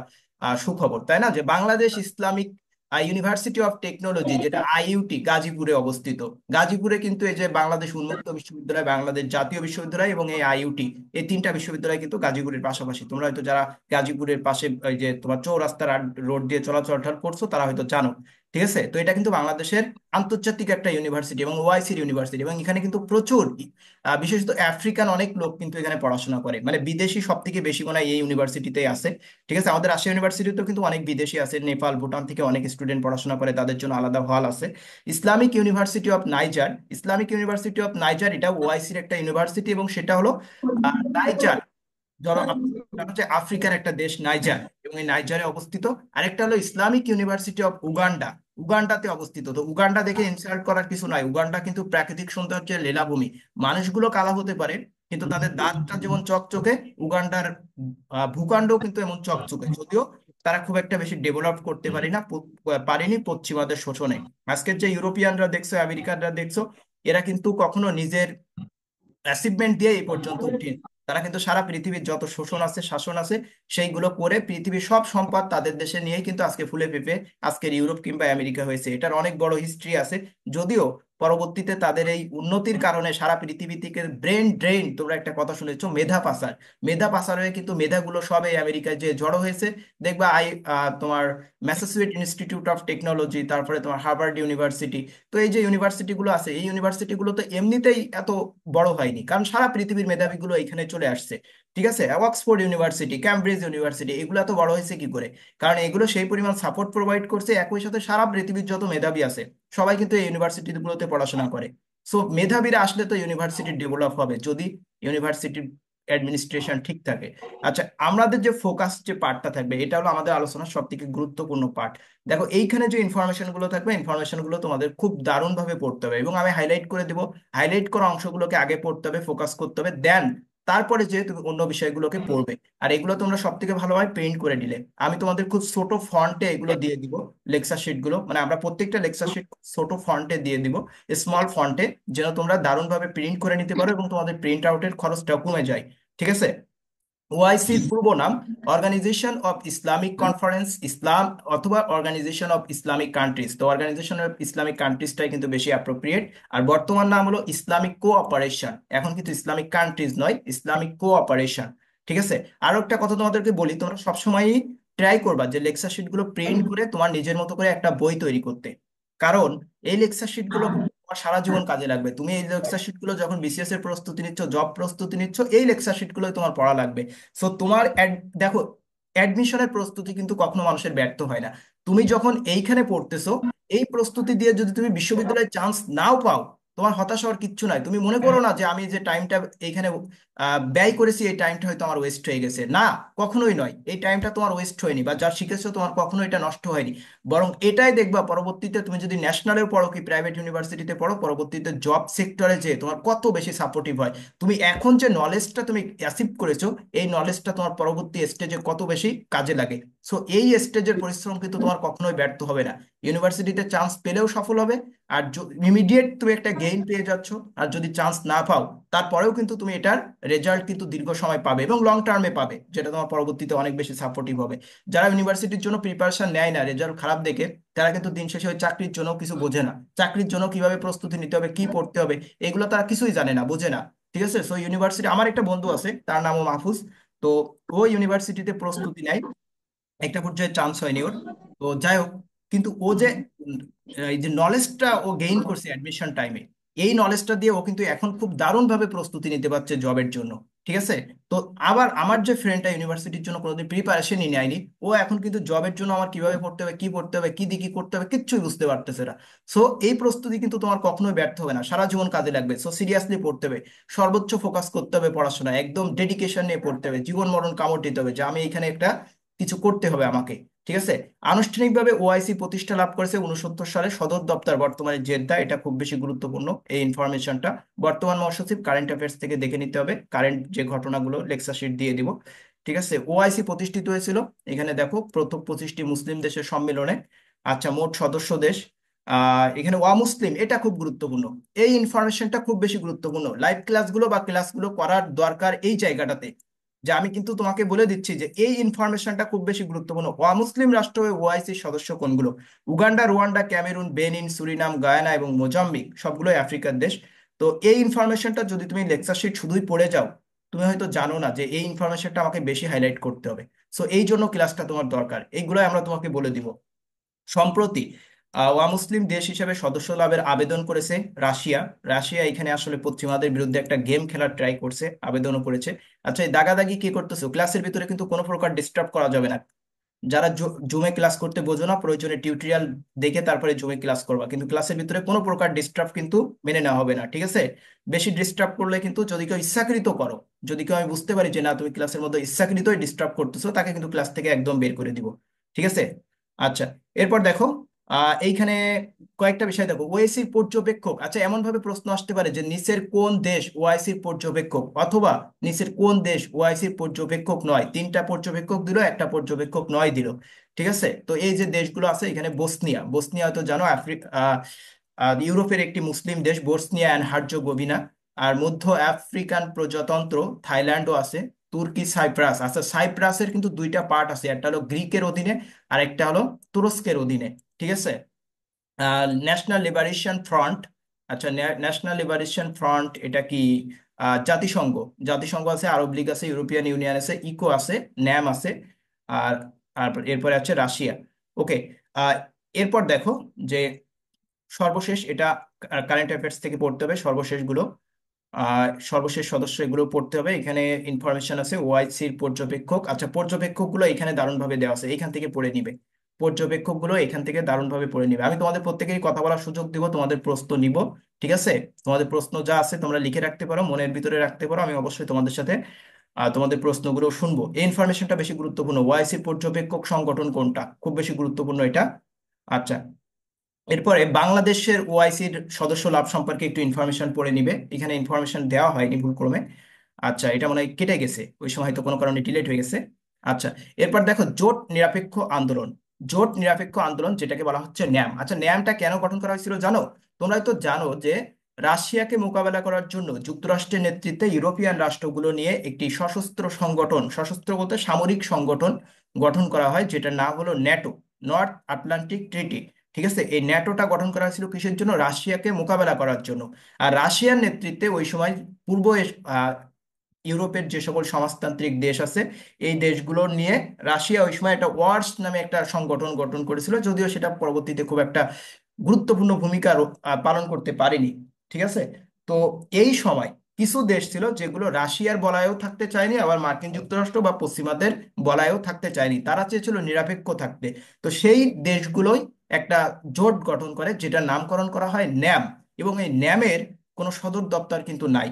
সুখবর, তাই না? যে Bangladesh Islamic University of technology, যেটা আইইউটি, গাজীপুরে অবস্থিত। গাজীপুরে কিন্তু এই যে বাংলাদেশ উন্মুক্ত বিশ্ববিদ্যালয়, বাংলাদেশ জাতীয় বিশ্ববিদ্যালয় এবং এই আইইউটি, এই তিনটা বিশ্ববিদ্যালয় কিন্তু গাজীপুরের পাশাপাশি। তোমরা হয়তো যারা গাজীপুরের পাশে এই যে তোমার চৌরাস্তার রোড দিয়ে চলাচল করছো তারা হয়তো জানো। ঠিক আছে, তো এটা কিন্তু বাংলাদেশের আন্তর্জাতিক একটা ইউনিভার্সিটি এবং ওআইসির ইউনিভার্সিটি, এবং এখানে কিন্তু প্রচুর বিশেষত আফ্রিকান অনেক লোক কিন্তু এখানে পড়াশোনা করে, মানে বিদেশি সব থেকে বেশি মনে হয় এই ইউনিভার্সিটিতেই আছে। ঠিক আছে, আমাদের রাজশাহী ইউনিভার্সিটিতেও কিন্তু অনেক বিদেশি আছে, নেপাল ভুটান থেকে অনেক স্টুডেন্ট পড়াশোনা করে, তাদের জন্য আলাদা হল আছে। Islamic University of Niger, Islamic University of Niger এটা ওআইসির একটা ইউনিভার্সিটি, এবং সেটা হলো নাইজার, এটা হচ্ছে আফ্রিকার একটা দেশ নাইজার, এবং এই নাইজারে অবস্থিত। আরেকটা হলো ইসলামিক ইউনিভার্সিটি অফ উগান্ডা, উগান্ডাতে অবস্থিত। তো উগান্ডা দেখে ইনসাল্ট করার কিছু নাই, উগান্ডা কিন্তু প্রাকৃতিক সৌন্দর্যের লীলাভূমি। মানুষগুলো কালো হতে পারে কিন্তু তাদের দাঁতটা যেমন চকচকে, উগান্ডার ভূখণ্ড কিন্তু এমন চকচকে, যদিও তারা খুব একটা বেশি ডেভেলপ করতে পারেনি পশ্চিমাদের শোষণে। আজকের যে ইউরোপিয়ানরা দেখছো, আমেরিকানরা দেখছো, এরা কিন্তু কখনো নিজের অ্যাচিভমেন্ট দিয়ে এই পর্যন্ত উঠেনি। তারা কিন্তু সারা পৃথিবীর যত শোষণ আছে, শাসন আছে, সেইগুলো করে পৃথিবীর সব সম্পদ তাদের দেশে নিয়েই কিন্তু আজকে ফুলে ফেঁপে আজকের ইউরোপ কিংবা আমেরিকা হয়েছে। এটার অনেক বড় হিস্ট্রি আছে। যদিও পরবর্তীতে তাদের এই উন্নতির কারণে সারা পৃথিবী থেকে ব্রেন ড্রেন, তোমরা একটা কথা শুনেছো, মেধা পাচার, মেধা পাচার হয়ে কিন্তু মেধাগুলো সব এই আমেরিকায় যে জড়ো হয়েছে। দেখবা তোমার ম্যাসাচুসেটস ইনস্টিটিউট অফ টেকনোলজি, তারপরে তোমার হার্ভার্ড ইউনিভার্সিটি। তো এই যে ইউনিভার্সিটি গুলো আছে, এই ইউনিভার্সিটি গুলো তো এমনিতেই এত বড় হয়নি, কারণ সারা পৃথিবীর মেধাবীগুলো এখানে চলে আসছে। ঠিক আছে, অক্সফোর্ড ইউনিভার্সিটি, ক্যামব্রিজ ইউনিভার্সিটি, এগুলো এত বড় হয়েছে কি করে? কারণ এগুলো সেই পরিমাণ সাপোর্ট প্রোভাইড করছে, একই সাথে সারা পৃথিবীর যত মেধাবী আছে সবাই কিন্তু এই ইউনিভার্সিটি গুলোতে পড়াশোনা করে। সো মেধাবীরা আসলে তো ইউনিভার্সিটি ডেভেলপ হবে, যদি ইউনিভার্সিটির অ্যাডমিনিস্ট্রেশন ঠিক থাকে। আচ্ছা, আমাদের যে ফোকাস যে পার্টটা থাকবে, এটা হলো আমাদের আলোচনার সব থেকে গুরুত্বপূর্ণ পার্ট। দেখো এইখানে যে ইনফরমেশন গুলো থাকবে, ইনফরমেশন গুলো তোমাদের খুব দারুণ ভাবে পড়তে হবে, এবং আমি হাইলাইট করে দিব। হাইলাইট করা অংশগুলোকে আগে পড়তে হবে, ফোকাস করতে হবে, দেন তারপরে যে তুমি অন্য বিষয়গুলোকে পড়বে। আর এগুলো তোমরা সব থেকে ভালোভাবে প্রিন্ট করে নিলে, আমি তোমাদের খুব ছোট ফন্টে এগুলো দিয়ে দিব। লেকচার শিট গুলো, মানে আমরা প্রত্যেকটা লেকচার শিট ছোট ফন্টে দিয়ে দিব, স্মল ফন্টে, যেন তোমরা দারুণভাবে প্রিন্ট করে নিতে পারো এবং তোমাদের প্রিন্ট আউটের খরচটা কমে যায়। ঠিক আছে, ওআইসির পূর্ব নাম অর্গানাইজেশন অফ ইসলামিক কনফারেন্স ইসলাম, অথবা অর্গানাইজেশন অফ ইসলামিক কান্ট্রিজ। তো অর্গানাইজেশন অফ ইসলামিক কান্ট্রিজটাই কিন্তু বেশি অ্যাপ্রোপ্রিয়েট। আর বর্তমান নাম হলো ইসলামিক কোঅপারেশন, এখন কিন্তু ইসলামিক কান্ট্রিজ নয়, ইসলামিক কোঅপারেশন। ঠিক আছে, আরো একটা কথা তোমাদেরকে বলি, তোমরা সবসময়ই ট্রাই করবা যে লেকচার শিট গুলো প্রিন্ট করে তোমার নিজের মতো করে একটা বই তৈরি করতে। কারণ এই লেকচার শিট গুলো তোমার সারা জীবন কাজে লাগবে। তুমি এই লেকচার শিট গুলো যখন বিসিএস এর প্রস্তুতি নিচ্ছ, জব প্রস্তুতি নিচ্ছ, এই লেকচার শিট গুলো তোমার পড়া লাগবে। সো তোমার দেখো, অ্যাডমিশনের প্রস্তুতি কিন্তু কখনো মানুষের ব্যর্থ হয় না। তুমি যখন এইখানে পড়তেছো, এই প্রস্তুতি দিয়ে যদি তুমি বিশ্ববিদ্যালয়ে চান্স নাও পাও, তোমার হতাশ হওয়ার কিচ্ছু নাই। তুমি মনে করো না যে আমি যে টাইমটা এইখানে ব্যয় করেছি এই টাইমটা হয়তো আমার ওয়েস্ট হয়ে গেছে, না, কখনোই নয়। এই টাইমটা তোমার ওয়েস্ট হয়নি, বা যা শিখেছো তোমার কখনো এটা নষ্ট হয়নি। বরং এটাই দেখবা পরবর্তীতে তুমি যদি ন্যাশনালেও পড়ো কি প্রাইভেট ইউনিভার্সিটিতে পড়ো, পরবর্তীতে জব সেক্টরে যে তোমার কত বেশি সাপোর্টিভ হয়। তুমি এখন যে নলেজটা তুমি অ্যাচিভ করেছো, এই নলেজটা তোমার পরবর্তী স্টেজে কত বেশি কাজে লাগে। সো এই স্টেজের পরিশ্রম কিন্তু তোমার কখনোই ব্যর্থ হবে না। ইউনিভার্সিটিতে চান্স পেলেও সফল হবে, আর ইমিডিয়েট তুমি একটা গেইন পেয়ে যাচ্ছ। আর যদি চান্স না পাও, তারপরেও কিন্তু তুমি এটার রেজাল্ট কিন্তু দীর্ঘ সময় পাবে এবং লং টার্মে পাবে, যেটা তোমার পরবর্তীতে অনেক বেশি সাপোর্টিভ হবে। যারা ইউনিভার্সিটির জন্য প্রিপারেশন নেয় না রেজাল্ট খারাপ দেখে, তারা কিন্তু দিন শেষে ওই চাকরির জন্য কিছু বোঝে না। চাকরির জন্য কিভাবে প্রস্তুতি নিতে হবে, কি পড়তে হবে, এগুলো তারা কিছুই জানে না, বোঝে না। ঠিক আছে, সো ইউনিভার্সিটি, আমার একটা বন্ধু আছে তার নামও মাহফুজ। তো ও ইউনিভার্সিটিতে প্রস্তুতি নেয়, একটা পর্যায়ে চান্স হয়নি ওর। তো যাই হোক, কিন্তু ও যে উম, এই যে নলেজটা ও গেইন করছে অ্যাডমিশন টাইমে, এই নলেজটা দিয়ে ও কিন্তু এখন খুব দারুণভাবে প্রস্তুতি নিতে পারছে জবের জন্য। ঠিক আছে। তো আবার আমার যে ফ্রেন্ডটা ইউনিভার্সিটির জন্য কোনোদিন প্রিপারেশনই নেয়নি, ও এখন কিন্তু জবের জন্য আমার কিভাবে পড়তে হবে, কি পড়তে হবে, কি দিকে করতে হবে, কিচ্ছুই বুঝতে পারতেছে না। সো এই প্রস্তুতি কিন্তু তোমার কখনোই ব্যর্থ হবে না, সারা জীবন কাজে লাগবে। সো সিরিয়াসলি পড়তে হবে, সর্বোচ্চ ফোকাস করতে হবে পড়াশোনা, একদম ডেডিকেশন নিয়ে পড়তে হবে, জীবন মরণ কামড় দিতে হবে যে আমি এখানে একটা কিছু করতে হবে আমাকে। ঠিক আছে। আনুষ্ঠানিকভাবে ওআইসি প্রতিষ্ঠা লাভ করেছে 69 সালে, সদর দপ্তর বর্তমানে জেদ্দা, এটা খুব বেশি গুরুত্বপূর্ণ এই ইনফরমেশনটা। বর্তমান মহাসচিব কারেন্ট অ্যাফেয়ার্স থেকে দেখে নিতে হবে, কারেন্ট যে ঘটনাগুলো লেকচার শিট দিয়ে দিব। ঠিক আছে। ওআইসি প্রতিষ্ঠিত হয়েছিল, এখানে দেখো, প্রথম 25টি মুসলিম দেশের সম্মেলনে। আচ্ছা, মোট সদস্য দেশ, এখানে মুসলিম, এটা খুব গুরুত্বপূর্ণ। এই ইনফরমেশনটা খুব বেশি গুরুত্বপূর্ণ, লাইভ ক্লাসগুলো বা ক্লাসগুলো করার দরকার এই জায়গাটাতে, যে আমি কিন্তু তোমাকে বলে দিচ্ছি যে এই ইনফরমেশনটা খুব বেশি গুরুত্বপূর্ণ। অমুসলিম রাষ্ট্র ওআইসির সদস্য কোনগুলো? Uganda, Rwanda, Cameroon, Benin, Suriname, Guyana এবং মোজাম্বিক, সবগুলোই আফ্রিকার দেশ। তো এই ইনফরমেশনটা যদি তুমি লেকচার শিট শুধুই পড়ে যাও, তুমি হয়তো জানো না যে এই ইনফরমেশনটা আমাকে বেশি হাইলাইট করতে হবে। সো এই জন্য ক্লাসটা তোমার দরকার, এইগুলোই আমরা তোমাকে বলে দিব। সম্প্রতি মুসলিম দেশ হিসেবে সদস্য লাভের আবেদন করেছে রাশিয়া। রাশিয়া এখানে আসলে পশ্চিমাদের বিরুদ্ধে একটা গেম খেলার ট্রাই করছে, আবেদনও করেছে। আচ্ছা, এই দাগাদাগি কি করতেছো, ক্লাসের ভিতরে কিন্তু কোনো প্রকার ডিস্টার্ব করা যাবে না। যারা জুমে ক্লাস করতে বোঝো না, প্রয়োজনে টিউটোরিয়াল দেখে তারপরে জুমে ক্লাস করবা, কিন্তু ক্লাসের ভিতরে কোনো প্রকার ডিস্টার্ব কিন্তু মেনে নেওয়া হবে না। ঠিক আছে। বেশি ডিস্টার্ব করলে কিন্তু, যদি কেউ ইচ্ছাকৃত করো, যদি কেউ আমি বুঝতে পারি যে না তুমি ক্লাসের মধ্যে ইচ্ছাকৃতই ডিস্টার্ব করতেছো, তাকে কিন্তু ক্লাস থেকে একদম বের করে দিব। ঠিক আছে। আচ্ছা, এরপর দেখো, এইখানে কয়েকটা বিষয় দেখো, ওআইসির পর্যবেক্ষক। আচ্ছা, এমন ভাবে প্রশ্ন আসতে পারে যে নিচের কোন দেশ ওআইসির পর্যবেক্ষক, অথবা নিচের কোন দেশ ওআইসির পর্যবেক্ষক নয়। তিনটা পর্যবেক্ষক দিল, একটা পর্যবেক্ষক নয় দিল। ঠিক আছে। তো এই যে দেশগুলো আছে, এখানে বসনিয়া, বসনিয়া হয়তো জানো, ইউরোপের একটি মুসলিম দেশ, বসনিয়া অ্যান্ড হার্জেগোভিনা। আর মধ্য আফ্রিকান প্রজাতন্ত্র, থাইল্যান্ডও আছে। তুর্কি, সাইপ্রাস। আচ্ছা, সাইপ্রাসের কিন্তু দুইটা পার্ট আছে, একটা হলো গ্রিকের অধীনে, আর একটা হলো তুরস্কের অধীনে। ঠিক আছে। National liberation front. আচ্ছা, ন্যাশনাল লিবারেশন ফ্রন্ট এটা কি? জাতিসংঘ, জাতিসংঘ আছে, আরব লীগ আছে, ইউরোপিয়ান ইউনিয়ন আছে, ইকো আছে, ন্যাম আছে। আর আর এরপরে আছে রাশিয়া। ওকে। এরপর দেখো যে সর্বশেষ, এটা কারেন্ট অ্যাফেয়ার্স থেকে পড়তে হবে সর্বশেষগুলো। সর্বশেষ সদস্য এগুলো পড়তে হবে। এখানে ইনফরমেশন আছে ওআইসির পর্যবেক্ষক। আচ্ছা, পর্যবেক্ষকগুলো এখানে দারুণভাবে দেওয়া আছে, এখান থেকে পড়ে নিবে। পর্যবেক্ষকগুলো এখান থেকে দারুণভাবে পড়ে নিবে। আমি তোমাদের প্রত্যেকেরই কথা বলার সুযোগ দিব, তোমাদের প্রশ্ন নিব। ঠিক আছে। তোমাদের প্রশ্ন যা আছে তোমরা লিখে রাখতে পারো, মনের ভিতরে রাখতে পারো, আমি অবশ্যই তোমাদের সাথে তোমাদের প্রশ্নগুলো শুনবো। এই ইনফরমেশনটা বেশি গুরুত্বপূর্ণ, ওআইসির পর্যবেক্ষক সংগঠন কোনটা, খুব বেশি গুরুত্বপূর্ণ এটা। আচ্ছা, এরপরে বাংলাদেশের ওআইসির সদস্য লাভ সম্পর্কে একটু ইনফরমেশন পড়ে নিবে, এখানে ইনফরমেশন দেওয়া হয়নি ভুলক্রমে। আচ্ছা, এটা মনে হয় কেটে গেছে, ওই সময় হয়তো কোনো কারণে ডিলেট হয়ে গেছে। আচ্ছা, এরপর দেখো জোট নিরপেক্ষ আন্দোলন। জোট নিরপেক্ষ আন্দোলন, যেটাকে বলা হচ্ছে ন্যাম। আচ্ছা, ন্যামটা কেন গঠন করা হয়েছিল জানো? তোমরা তো জানো যে রাশিয়াকে মোকাবেলা করার জন্য যুক্তরাষ্ট্রের নেতৃত্বে ইউরোপিয়ান রাষ্ট্রগুলো নিয়ে একটি সশস্ত্র সংগঠন, সশস্ত্র বলতে সামরিক সংগঠন গঠন করা হয়, যেটার নাম হলো ন্যাটো, নর্থ আটলান্টিক ট্রিটি। ঠিক আছে। এই ন্যাটোটা গঠন করা হয়েছিল কিসের জন্য? রাশিয়াকে মোকাবেলা করার জন্য। আর রাশিয়ার নেতৃত্বে ওই সময় পূর্ব ইউরোপের যে সকল সমাজতান্ত্রিক দেশ আছে, এই দেশগুলো নিয়ে রাশিয়া ওই সময় একটা ওয়ার্স নামে একটা সংগঠন গঠন করেছিল, যদিও সেটা পরবর্তীতে খুব একটা গুরুত্বপূর্ণ ভূমিকা পালন করতে পারেনি। ঠিক আছে। তো এই সময় কিছু দেশ ছিল যেগুলো রাশিয়ার বলয়েও থাকতে চায়নি, আবার মার্কিন যুক্তরাষ্ট্র বা পশ্চিমাদের বলয়েও থাকতে চায়নি, তারা চেয়েছিল নিরপেক্ষ থাকতে। তো সেই দেশগুলোই একটা জোট গঠন করে, যেটা নামকরণ করা হয় ন্যাম। এবং এই ন্যামের কোনো সদর দপ্তর কিন্তু নাই।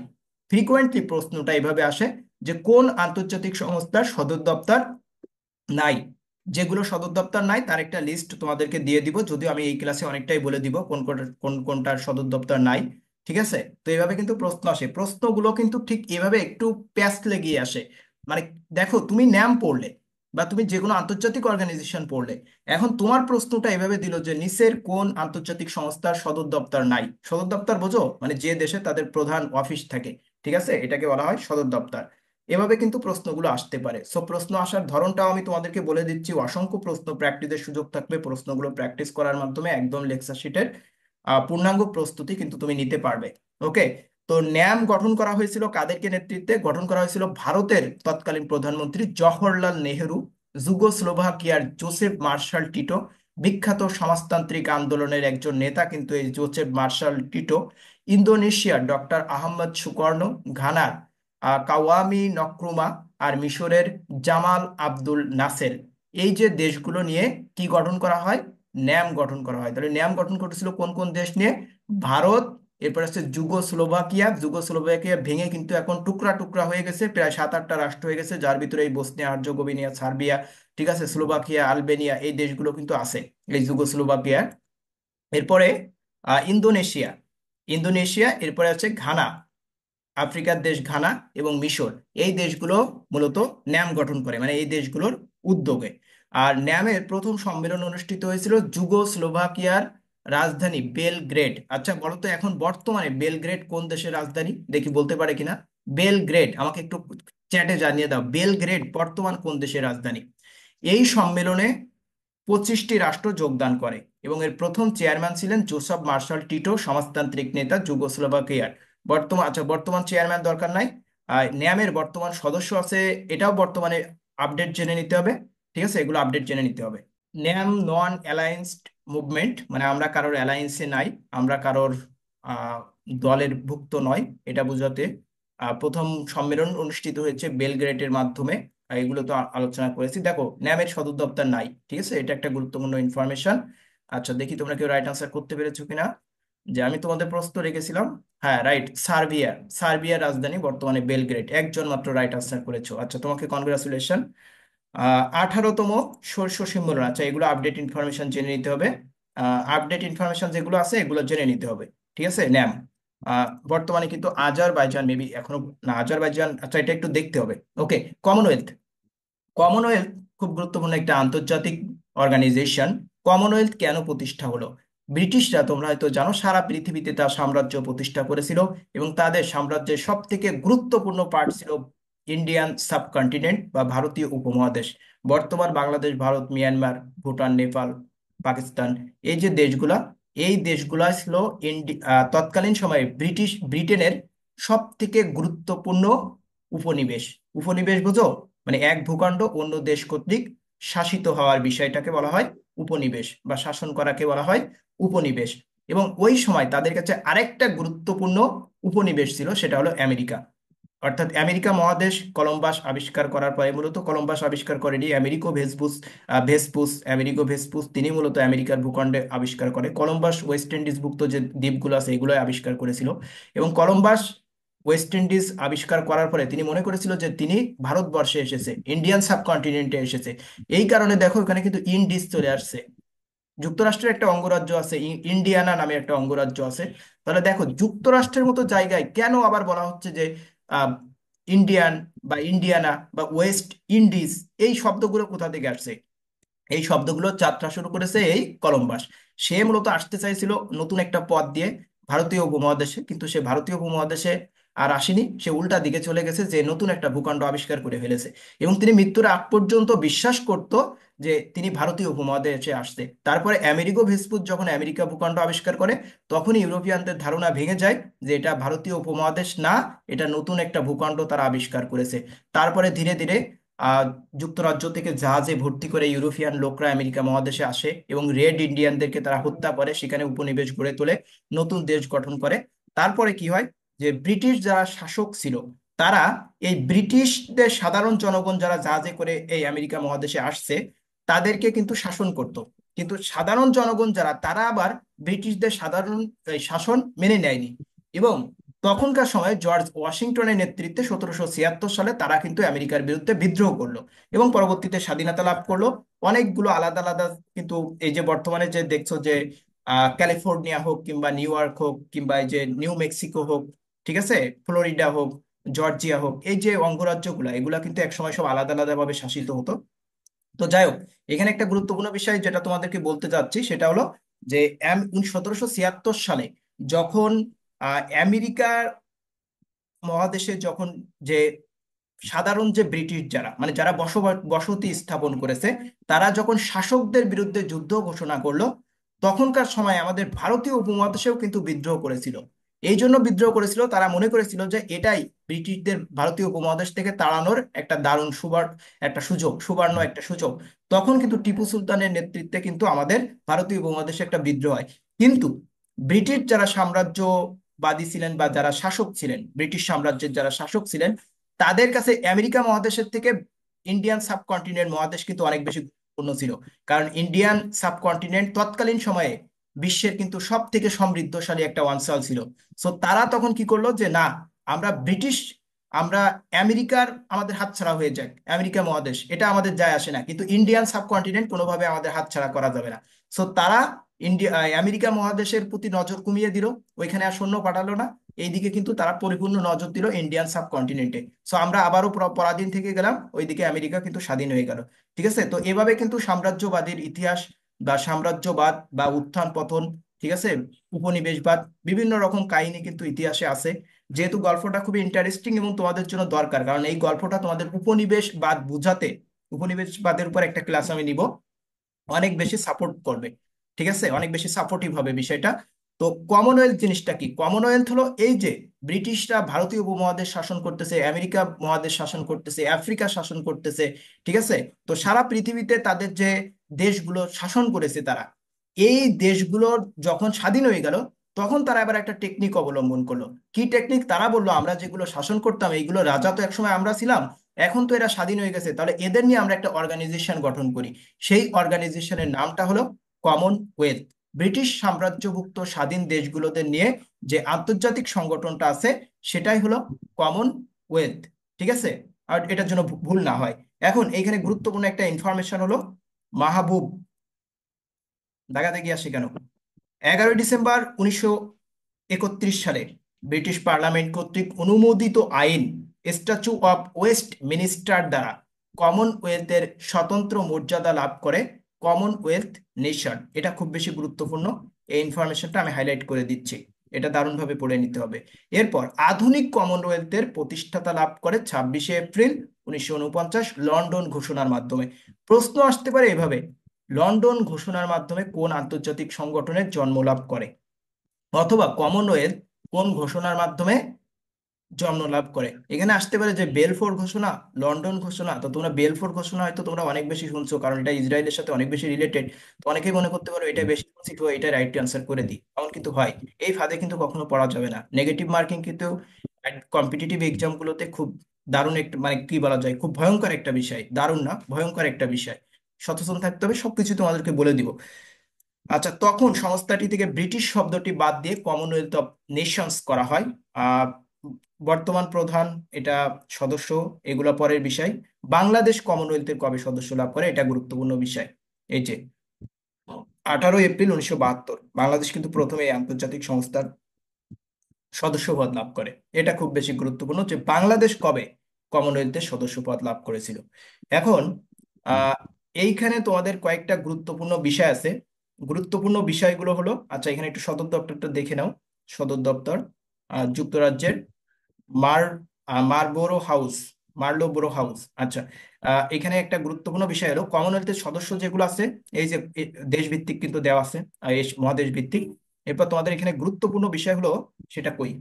ফ্রিকোয়েন্টলি প্রশ্নটা এভাবে আসে যে কোন আন্তর্জাতিক সংস্থার সদর দপ্তর নাই। যেগুলো সদর দপ্তর নাই তার একটা লিস্ট তোমাদেরকে দিয়ে দিব, যদিও আমি এই ক্লাসে অনেকটাই বলে দিব কোন কোন কোনটার সদর দপ্তর নাই। ঠিক আছে, তো এভাবে কিন্তু প্রশ্ন আসে, প্রশ্নগুলো কিন্তু ঠিক এভাবে একটু প্যাচ লেগিয়ে আসে। মানে দেখো, তুমি ন্যাম পড়লে বা তুমি যে কোনো আন্তর্জাতিক অর্গানাইজেশন পড়লে, এখন তোমার প্রশ্নটা এভাবে দিল যে নিচের কোন আন্তর্জাতিক সংস্থার সদর দপ্তর নাই। সদর দপ্তর বোঝো, মানে যে দেশে তাদের প্রধান অফিস থাকে, ঠিক আছে, এটাকে বলা হয় সদর দপ্তর। এভাবে কিন্তু প্রশ্নগুলো আসতে পারে। সো প্রশ্ন আসার ধরনটাও আমি তোমাদেরকে বলে দিচ্ছি, অসংখ্য প্রশ্ন প্র্যাকটিসের সুযোগ থাকবে, প্রশ্নগুলো প্র্যাকটিস করার মাধ্যমে একদম লেকচার শিটের পূর্ণাঙ্গ প্রস্তুতি কিন্তু তুমি নিতে পারবে। ওকে, তো ন্যাম গঠন করা হয়েছিল কাদেরকে নেতৃত্বে? গঠন করা হয়েছিল ভারতের তৎকালীন প্রধানমন্ত্রী জওহরলাল নেহেরু, যুগোস্লোভাকিয়ার জোসেফ মার্শাল টিটো, বিখ্যাত সমাজতান্ত্রিক আন্দোলনের একজন নেতা কিন্তু এই জোসেফ মার্শাল টিটো, ইন্দোনেশিয়ার ডক্টর আহমদ সুকর্ণ, ঘানার কাওয়ামি নক্রুমা, আর মিশরের জামাল আব্দুল নাসের। এই যে দেশগুলো নিয়ে কি গঠন করা হয়? ন্যাম গঠন করা হয়। তাহলে ন্যাম গঠন করেছিল কোন কোন দেশ নিয়ে? ভারত, এরপর আছে যুগোস্লোভাকিয়া। যুগোস্লোভাকিয়া ভেঙে কিন্তু এখন টুকরা টুকরা হয়ে গেছে, প্রায় 7-8টা রাষ্ট্র হয়ে গেছে, যার ভিতরে এই বসনিয়া হার্জেগোভিনা, সার্বিয়া, ঠিক আছে, স্লোভাকিয়া, আলবেনিয়া, এই দেশগুলো কিন্তু আছে এই যুগোস্লোভাকিয়া। এরপরে ইন্দোনেশিয়া, ইন্দোনেশিয়া, এরপরে আছে ঘানা, আফ্রিকার দেশ ঘানা, এবং মিশর। এই দেশগুলো মূলত ন্যাম গঠন করে, মানে এই দেশগুলোর উদ্যোগে। আর ন্যামের প্রথম সম্মেলন অনুষ্ঠিত হয়েছিল যুগোস্লোভাকিয়ার রাজধানী বেলগ্রেড। আচ্ছা বলো তো, এখন বর্তমানে বেলগ্রেড কোন দেশের রাজধানী? দেখি বলতে পারে কিনা। বেলগ্রেড, আমাকে একটু চ্যাটে জানিয়ে দাও, বেলগ্রেড বর্তমান কোন দেশের রাজধানী? এই সম্মেলনে 25টি রাষ্ট্র যোগদান করে এবং এর প্রথম চেয়ারম্যান ছিলেন জোসেফ মার্শাল টিটো, সমাজতান্ত্রিক নেতা যুগোস্লোভাকিয়ার। আচ্ছা, বর্তমান চেয়ারম্যান দরকার নাই। ন্যামের বর্তমান সদস্য আছে, এটাও বর্তমানে আপডেট জেনে নিতে হবে। ঠিক আছে, এগুলো আপডেট জেনে নিতে হবে। ন্যাম নন অ্যালায়েন্সড মুভমেন্ট, মানে আমরা কারোর অ্যালায়েন্সে নাই, আমরা কারোর আহ, দলের ভুক্ত নয়, এটা বোঝাতে প্রথম সম্মেলন অনুষ্ঠিত হয়েছে বেলগ্রেডের মাধ্যমে। এগুলো তো আলোচনা করেছি। দেখো, ন্যামের সদর দপ্তর নাই, ঠিক আছে, এটা একটা গুরুত্বপূর্ণ ইনফরমেশন। আচ্ছা দেখি তোমরা কেউ রাইট আনসার করতে পেরেছো কিনা। যে আমি তোমাদের প্রশ্ন রেখেছিলাম, হ্যাঁ রাইট, সার্বিয়া, সার্বিয়ার রাজধানী বর্তমানে বেলগ্রেড, একজন মাত্র রাইট আনসার করেছো। আচ্ছা তোমাকে কনগ্রাচুলেশন। 18তম শস্য সম্মেলন, আচ্ছা এগুলো আপডেট ইনফরমেশন জেনে নিতে হবে। আপডেট ইনফরমেশন যেগুলো আছে এগুলো জেনে নিতে হবে। ঠিক আছে, ন্যাম বর্তমানে কিন্তু আজারবাইজান, মেবি এখনো না, আজারবাইজান, আচ্ছা এটা একটু দেখতে হবে। ওকে, কমনওয়েলথ, কমনওয়েলথ খুব গুরুত্বপূর্ণ একটা আন্তর্জাতিক অর্গানাইজেশন। কমনওয়েলথ কেন প্রতিষ্ঠা হলো? ব্রিটিশরা, তোমরা হয়তো জানো, সারা পৃথিবীতে তার সাম্রাজ্য প্রতিষ্ঠা করেছিল এবং তাদের সাম্রাজ্যের সব থেকে গুরুত্বপূর্ণ পার্ট ছিল ইন্ডিয়ান সাবকন্টিনেন্ট বা ভারতীয় উপমহাদেশ। বর্তমান বাংলাদেশ, ভারত, মিয়ানমার, ভুটান, নেপাল, পাকিস্তান, এই যে দেশগুলা, এই দেশগুলা ছিল তৎকালীন সময়ে ব্রিটেনের সব থেকে গুরুত্বপূর্ণ উপনিবেশ। উপনিবেশ বুঝো, মানে এক ভূখণ্ড অন্য দেশ কর্তৃক শাসিত হওয়ার বিষয়টাকে বলা হয় উপনিবেশ, বা শাসন করাকে বলা হয় উপনিবেশ। এবং ওই সময় তাদের কাছে আরেকটা গুরুত্বপূর্ণ উপনিবেশ ছিল, সেটা হলো আমেরিকা। অর্থাৎ আমেরিকা মহাদেশ কলম্বাস আবিষ্কার করার পরে, মূলত কলম্বাস আবিষ্কার করেনি, আমেরিকো ভেসপুস, আমেরিকো ভেসপুস তিনি মূলত আমেরিকার ভূখণ্ডে আবিষ্কার করে। কলম্বাস ওয়েস্ট ইন্ডিজ ভুক্ত যে দ্বীপগুলো আছে এগুলো আবিষ্কার করেছিল। এবং কলম্বাস ওয়েস্ট ইন্ডিজ আবিষ্কার করার পরে তিনি মনে করেছিল যে তিনি ভারতবর্ষে এসেছে, ইন্ডিয়ান সাবকন্টিনেন্টে এসেছে। এই কারণে দেখো এখানে কিন্তু ইন্ডিজ চলে আসছে। যুক্তরাষ্ট্রের একটা অঙ্গরাজ্য আছে, ইন্ডিয়ানা নামে একটা অঙ্গরাজ্য আছে। তাহলে দেখো, যুক্তরাষ্ট্রের মতো জায়গায় কেন আবার বলা হচ্ছে যে আহ, ইন্ডিয়ান বা ইন্ডিয়ানা বা ওয়েস্ট ইন্ডিজ? এই শব্দগুলো কোথা থেকে আসছে? এই শব্দগুলো যাত্রা শুরু করেছে এই কলম্বাস। সে মূলত আসতে চাইছিল নতুন একটা পথ দিয়ে ভারতীয় উপমহাদেশে, কিন্তু সে ভারতীয় উপমহাদেশে আর আসেনি, সে উল্টা দিকে চলে গেছে, যে নতুন একটা ভূখণ্ড আবিষ্কার করে ফেলেছে। এবং তিনি মৃত্যুর আগ পর্যন্ত বিশ্বাস করত যে তিনি ভারতীয় উপমহাদেশে আসছে। তারপরে আমেরিগো ভেসপুস যখন আমেরিকা ভূখণ্ড আবিষ্কার করে, তখনই ইউরোপিয়ানদের ধারণা ভেঙে যায় যে এটা ভারতীয় উপমহাদেশ না, এটা নতুন একটা ভূখণ্ড তারা আবিষ্কার করেছে। তারপরে ধীরে ধীরে আহ যুক্তরাজ্য থেকে জাহাজে ভর্তি করে ইউরোপিয়ান লোকরা আমেরিকা মহাদেশে আসে এবং রেড ইন্ডিয়ানদেরকে তারা হত্যা করে, সেখানে উপনিবেশ গড়ে তোলে, নতুন দেশ গঠন করে। তারপরে কি হয়, যে ব্রিটিশ যারা শাসক ছিল, তারা এই ব্রিটিশদের সাধারণ জনগণ যারা জাহাজে করে এই আমেরিকা মহাদেশে আসছে, তাদেরকে কিন্তু শাসন করত। কিন্তু সাধারণ জনগণ যারা, তারা আবার ব্রিটিশদের সাধারণ এই শাসন মেনে নেয়নি। এবং তখনকার সময় জর্জ ওয়াশিংটনের নেতৃত্বে 1776 সালে তারা কিন্তু আমেরিকার বিরুদ্ধে বিদ্রোহ করলো এবং পরবর্তীতে স্বাধীনতা লাভ করলো। অনেকগুলো আলাদা আলাদা, কিন্তু এই যে বর্তমানে যে দেখছো যে ক্যালিফোর্নিয়া হোক কিংবা নিউ ইয়র্ক হোক কিংবা এই যে নিউ মেক্সিকো হোক, ঠিক আছে, ফ্লোরিডা হোক, জর্জিয়া হোক, এই যে অঙ্গরাজ্যগুলা, এগুলা কিন্তু একসময় সব আলাদা আলাদা ভাবে শাসিত হতো। তো যাই হোক, এখানে একটা গুরুত্বপূর্ণ বিষয় যেটা তোমাদেরকে বলতে চাচ্ছি সেটা হলো যে 1776 সালে যখন আমেরিকার মহাদেশে যখন যে সাধারণ যে ব্রিটিশ যারা, মানে যারা বসতি স্থাপন করেছে, তারা যখন শাসকদের বিরুদ্ধে যুদ্ধ ঘোষণা করলো, তখনকার সময় আমাদের ভারতীয় উপমহাদেশেও কিন্তু বিদ্রোহ করেছিল। এই জন্য বিদ্রোহ করেছিল, তারা মনে করেছিল যে এটাই ব্রিটিশদের ভারতীয় উপমহাদেশ থেকে তাড়ানোর একটা দারুণ একটা সুযোগ, সুবর্ণ একটা সুযোগ। তখন কিন্তু টিপু সুলতানের নেতৃত্বে কিন্তু আমাদের ভারতীয় উপমহাদেশে একটা বিদ্রোহ হয়। কিন্তু ব্রিটিশ যারা সাম্রাজ্যবাদী ছিলেন বা যারা শাসক ছিলেন, ব্রিটিশ সাম্রাজ্যের যারা শাসক ছিলেন, তাদের কাছে আমেরিকা মহাদেশের থেকে ইন্ডিয়ান সাবকন্টিনেন্ট মহাদেশ কিন্তু অনেক বেশি গুরুত্বপূর্ণ ছিল। কারণ ইন্ডিয়ান সাবকন্টিনেন্ট তৎকালীন সময়ে বিশ্বের কিন্তু সব থেকে সমৃদ্ধশালী একটা অঞ্চল ছিল। সো তারা তখন কি করলো যে না, আমরা ব্রিটিশ, আমরা আমেরিকার আমাদের হাতছাড়া হয়ে যাক, আমেরিকা মহাদেশ এটা আমাদের যায় আসে না, কিন্তু ইন্ডিয়ান সাবকন্টিনেন্ট কোনোভাবে আমাদের হাতছাড়া করা যাবে না। সো তারা আমেরিকা মহাদেশের প্রতি নজর কমিয়ে দিল, ওইখানে আর সৈন্য পাঠালো না। এইদিকে কিন্তু তারা পরিপূর্ণ নজর দিল ইন্ডিয়ান সাবকন্টিনেন্টে। সো আমরা আবারও পরাধীন থেকে গেলাম, ওইদিকে আমেরিকা কিন্তু স্বাধীন হয়ে গেল। ঠিক আছে, তো এভাবে কিন্তু সাম্রাজ্যবাদীর ইতিহাস বা সাম্রাজ্যবাদ বা উত্থান পতন, ঠিক আছে, উপনিবেশবাদ, বিভিন্ন রকম কাহিনী কিন্তু ইতিহাসে আছে। যেহেতু গল্পটা খুবই ইন্টারেস্টিং এবং তোমাদের জন্য দরকার, কারণ এই গল্পটা তোমাদের উপনিবেশবাদ বুঝাতে, উপনিবেশবাদের উপর একটা ক্লাস আমি নিব, অনেক বেশি সাপোর্ট করবে। ঠিক আছে, অনেক বেশি সাপোর্টিভ হবে বিষয়টা। তো কমনওয়েলথ জিনিসটা কি? কমনওয়েলথ হলো এই যে ব্রিটিশরা ভারতীয় উপমহাদেশ শাসন করতেছে, আমেরিকা মহাদেশ শাসন করতেছে, আফ্রিকা শাসন করতেছে, ঠিক আছে। তো সারা পৃথিবীতে তাদের যে দেশগুলো শাসন করেছে তারা, এই দেশগুলো যখন স্বাধীন হয়ে গেল, তখন তারা এবার একটা টেকনিক অবলম্বন করলো। কি টেকনিক? তারা বললো আমরা যেগুলো শাসন করতাম, এইগুলো রাজা তো একসময় আমরা ছিলাম, এখন তো এরা স্বাধীন হয়ে গেছে, তাহলে এদের নিয়ে আমরা একটা অর্গানাইজেশন গঠন করি। সেই অর্গানাইজেশনের নামটা হলো কমনওয়েলথ। ব্রিটিশ সাম্রাজ্যভুক্ত স্বাধীন দেশগুলোদের নিয়ে যে আন্তর্জাতিক সংগঠনটা আছে, সেটাই হলো কমনওয়েলথ। ঠিক আছে, আর এটার জন্য ভুল না হয়। এখন এইখানে গুরুত্বপূর্ণ একটা ইনফরমেশন হলো, মাহবুব দাগাতে গিয়ে আসে কেন? 11ই ডিসেম্বর 1931 সালে ব্রিটিশ পার্লামেন্ট কর্তৃক অনুমোদিত আইন স্ট্যাচু অফ ওয়েস্ট মিনিস্টার দ্বারা কমনওয়েলথের স্বতন্ত্র মর্যাদা লাভ করে কমনওয়েলথ নেশন। এটা খুব বেশি গুরুত্বপূর্ণ, এই ইনফরমেশনটা আমি হাইলাইট করে দিচ্ছি, এটা দারুণভাবে পড়ে নিতে হবে। এরপর আধুনিক কমনওয়েলথের প্রতিষ্ঠাতা লাভ করে 26 এপ্রিল 1949 লন্ডন ঘোষণার মাধ্যমে। প্রশ্ন আসতে পারে এভাবে, লন্ডন ঘোষণার মাধ্যমে কোন আন্তর্জাতিক সংগঠনের জন্ম লাভ করে? অথবা কমনওয়েলথ কোন ঘোষণার মাধ্যমে জন্ম লাভ করে? এখানে আসতে পারে যে বেলফোর ঘোষণা, লন্ডন ঘোষণা। তো তোমরা বেলফোর ঘোষণা হয়তো তোমরা অনেক বেশি শুনছো, কারণ এটা ইসরায়েলের সাথে অনেক বেশি রিলেটেড। তো অনেকেই মনে করতে পারো এটা বেশি শুনছি, তো এটা রাইট অ্যান্সার করে দিই, এমন কিন্তু হয়। এই ফাঁদে কিন্তু কখনো পড়া যাবে না। নেগেটিভ মার্কিং কিন্তু কম্পিটিটিভ এক্সাম গুলোতে খুব দারুণ একটা, মানে কি বলা যায়, খুব ভয়ঙ্কর একটা বিষয়, দারুণ না, ভয়ঙ্কর একটা বিষয়। সচেতন থাকতে হবে, সবকিছু তোমাদেরকে বলে দিব। আচ্ছা, তখন সংস্থাটি থেকে ব্রিটিশ শব্দটি বাদ দিয়ে কমনওয়েলথ অফ নেশনস করা হয়। আহ বর্তমান প্রধান, এটা সদস্য, এগুলো পরের বিষয়। বাংলাদেশ কমনওয়েলথের কবে সদস্য লাভ করে, এটা গুরুত্বপূর্ণ বিষয়। এই যে 18 এপ্রিল 1972 বাংলাদেশ কিন্তু প্রথমে এই আন্তর্জাতিক সংস্থার সদস্যপদ লাভ করে। এটা খুব বেশি গুরুত্বপূর্ণ যে বাংলাদেশ কবে কমনওয়েলথের সদস্যপদ লাভ করেছিল। এখন আহ এইখানে তোমাদের কয়েকটা গুরুত্বপূর্ণ বিষয় আছে। গুরুত্বপূর্ণ বিষয়গুলো হলো, আচ্ছা এখানে একটু সদর দপ্তরটা দেখে নাও। সদর দপ্তর যুক্তরাজ্যের মার মারবোরো হাউস, মার্লোবোরো হাউস। আচ্ছা, এখানে একটা গুরুত্বপূর্ণ বিষয় হলো কমনওয়েলথের সদস্য যেগুলো আছে, এই যে দেশ ভিত্তিক কিন্তু দেওয়া আছে, এই মহাদেশ ভিত্তিক। এরপর তোমাদের এখানে গুরুত্বপূর্ণ বিষয় হলো, সেটা কই,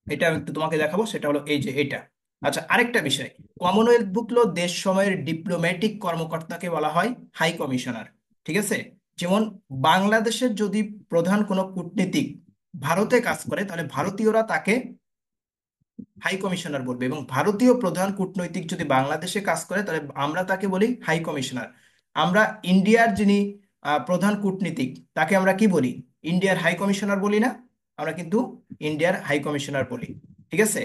এটা আমি একটু তোমাকে দেখাবো, সেটা হলো এই যে এটা। আচ্ছা, আরেকটা বিষয়, কমনওয়েলথভুক্ত দেশ সময়ের ডিপ্লোম্যাটিক কর্মকর্তাকে বলা হয় হাই কমিশনার। ঠিক আছে, যেমন বাংলাদেশের যদি প্রধান কোনো কূটনীতিক ভারতে কাজ করে, তাহলে ভারতীয়রা তাকে হাই কমিশনার বলবে, এবং ভারতীয় প্রধান কূটনৈতিক যদি বাংলাদেশে কাজ করে, তাহলে আমরা তাকে বলি হাই কমিশনার। আমরা ইন্ডিয়ার যিনি প্রধান কূটনীতিক, তাকে আমরা কি বলি? ইন্ডিয়ার হাই কমিশনার বলি না? আমরা কিন্তু ইন্ডিয়ার হাই কমিশনার বলি। ঠিক আছে।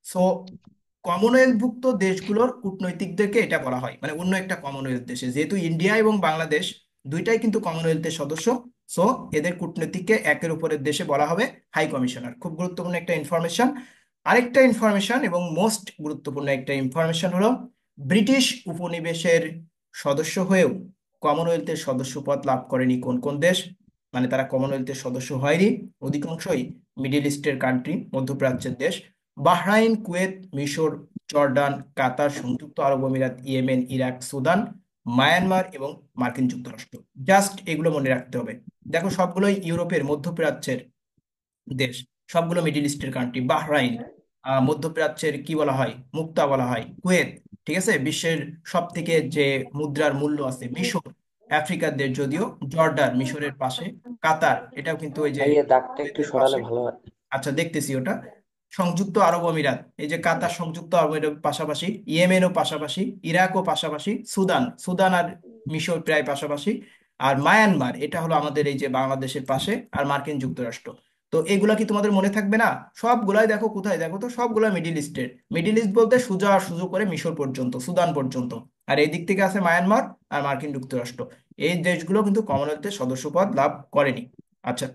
সো কমনওয়েলথভুক্ত দেশগুলোর কূটনৈতিকদেরকে এটা বলা হয়, মানে অন্য একটা কমনওয়েলথ দেশে, যেহেতু ইন্ডিয়া এবং বাংলাদেশ দুইটাই কিন্তু কমনওয়েলথের সদস্য, সো এদের কূটনীতিককে একের উপরের দেশে বলা হবে হাই কমিশনার। খুব গুরুত্বপূর্ণ একটা ইনফরমেশন। আরেকটা ইনফরমেশন এবং মোস্ট গুরুত্বপূর্ণ একটা ইনফরমেশন হলো, ব্রিটিশ উপনিবেশের সদস্য হয়েও কমনওয়েলথের সদস্য পদ লাভ করেনি কোন কোন দেশ? মানে তারা কমনওয়েলথের সদস্য হয়নি অধিকাংশই মিডিল ইস্টের কান্ট্রি, মধ্যপ্রাচ্যের দেশ। বাহরাইন, কুয়েত, মিশর, জর্ডান, কাতার, সংযুক্ত আরব আমিরাত, ইয়েমেন, ইরাক, সুদান, মায়ানমার এবং মার্কিন যুক্তরাষ্ট্র। জাস্ট এগুলো মনে রাখতে হবে। দেখো সবগুলোই ইউরোপের, মধ্যপ্রাচ্যের দেশ, সবগুলো মিডিল ইস্টের কান্ট্রি। বাহরাইন মধ্যপ্রাচ্যের কি বলা হয়, মুক্তা বলা হয়। কুয়েত, ঠিক আছে, বিশ্বের সব থেকে যে মুদ্রার মূল্য আছে। মিশর আফ্রিকার দেশ যদিও, জর্ডান মিশরের পাশে। কাতার, এটাও কিন্তু ওই যে ভাই এর দাগটা একটু কুয়েতের সরালে পাশে। ভালো হয়। আচ্ছা দেখতেছি ওটা। সংযুক্ত আরব আমিরাত, এই যে কাতার সংযুক্ত আরব আমিরাত পাশাপাশি, ইয়েমেনও পাশাপাশি, ইরাকও পাশাপাশি, সুদান, সুদান আর মিশর প্রায় পাশাপাশি। আর মায়ানমার, এটা হলো আমাদের এই যে বাংলাদেশের পাশে, আর মার্কিন যুক্তরাষ্ট্র। তো এগুলা কি তোমাদের মনে থাকবে না? সবগুলাই দেখো কোথায়, দেখো তো সবগুলা মিডিল ইস্টের। মিডিল ইস্ট বলতে সোজা সোজা করে মিশর পর্যন্ত, সুদান পর্যন্ত। আর এই দিক থেকে আছে মায়ানমার আর মার্কিন যুক্তরাষ্ট্র। এই দেশগুলো কিন্তু কমনওয়েলথের সদস্যপদ লাভ করেনি। আচ্ছা,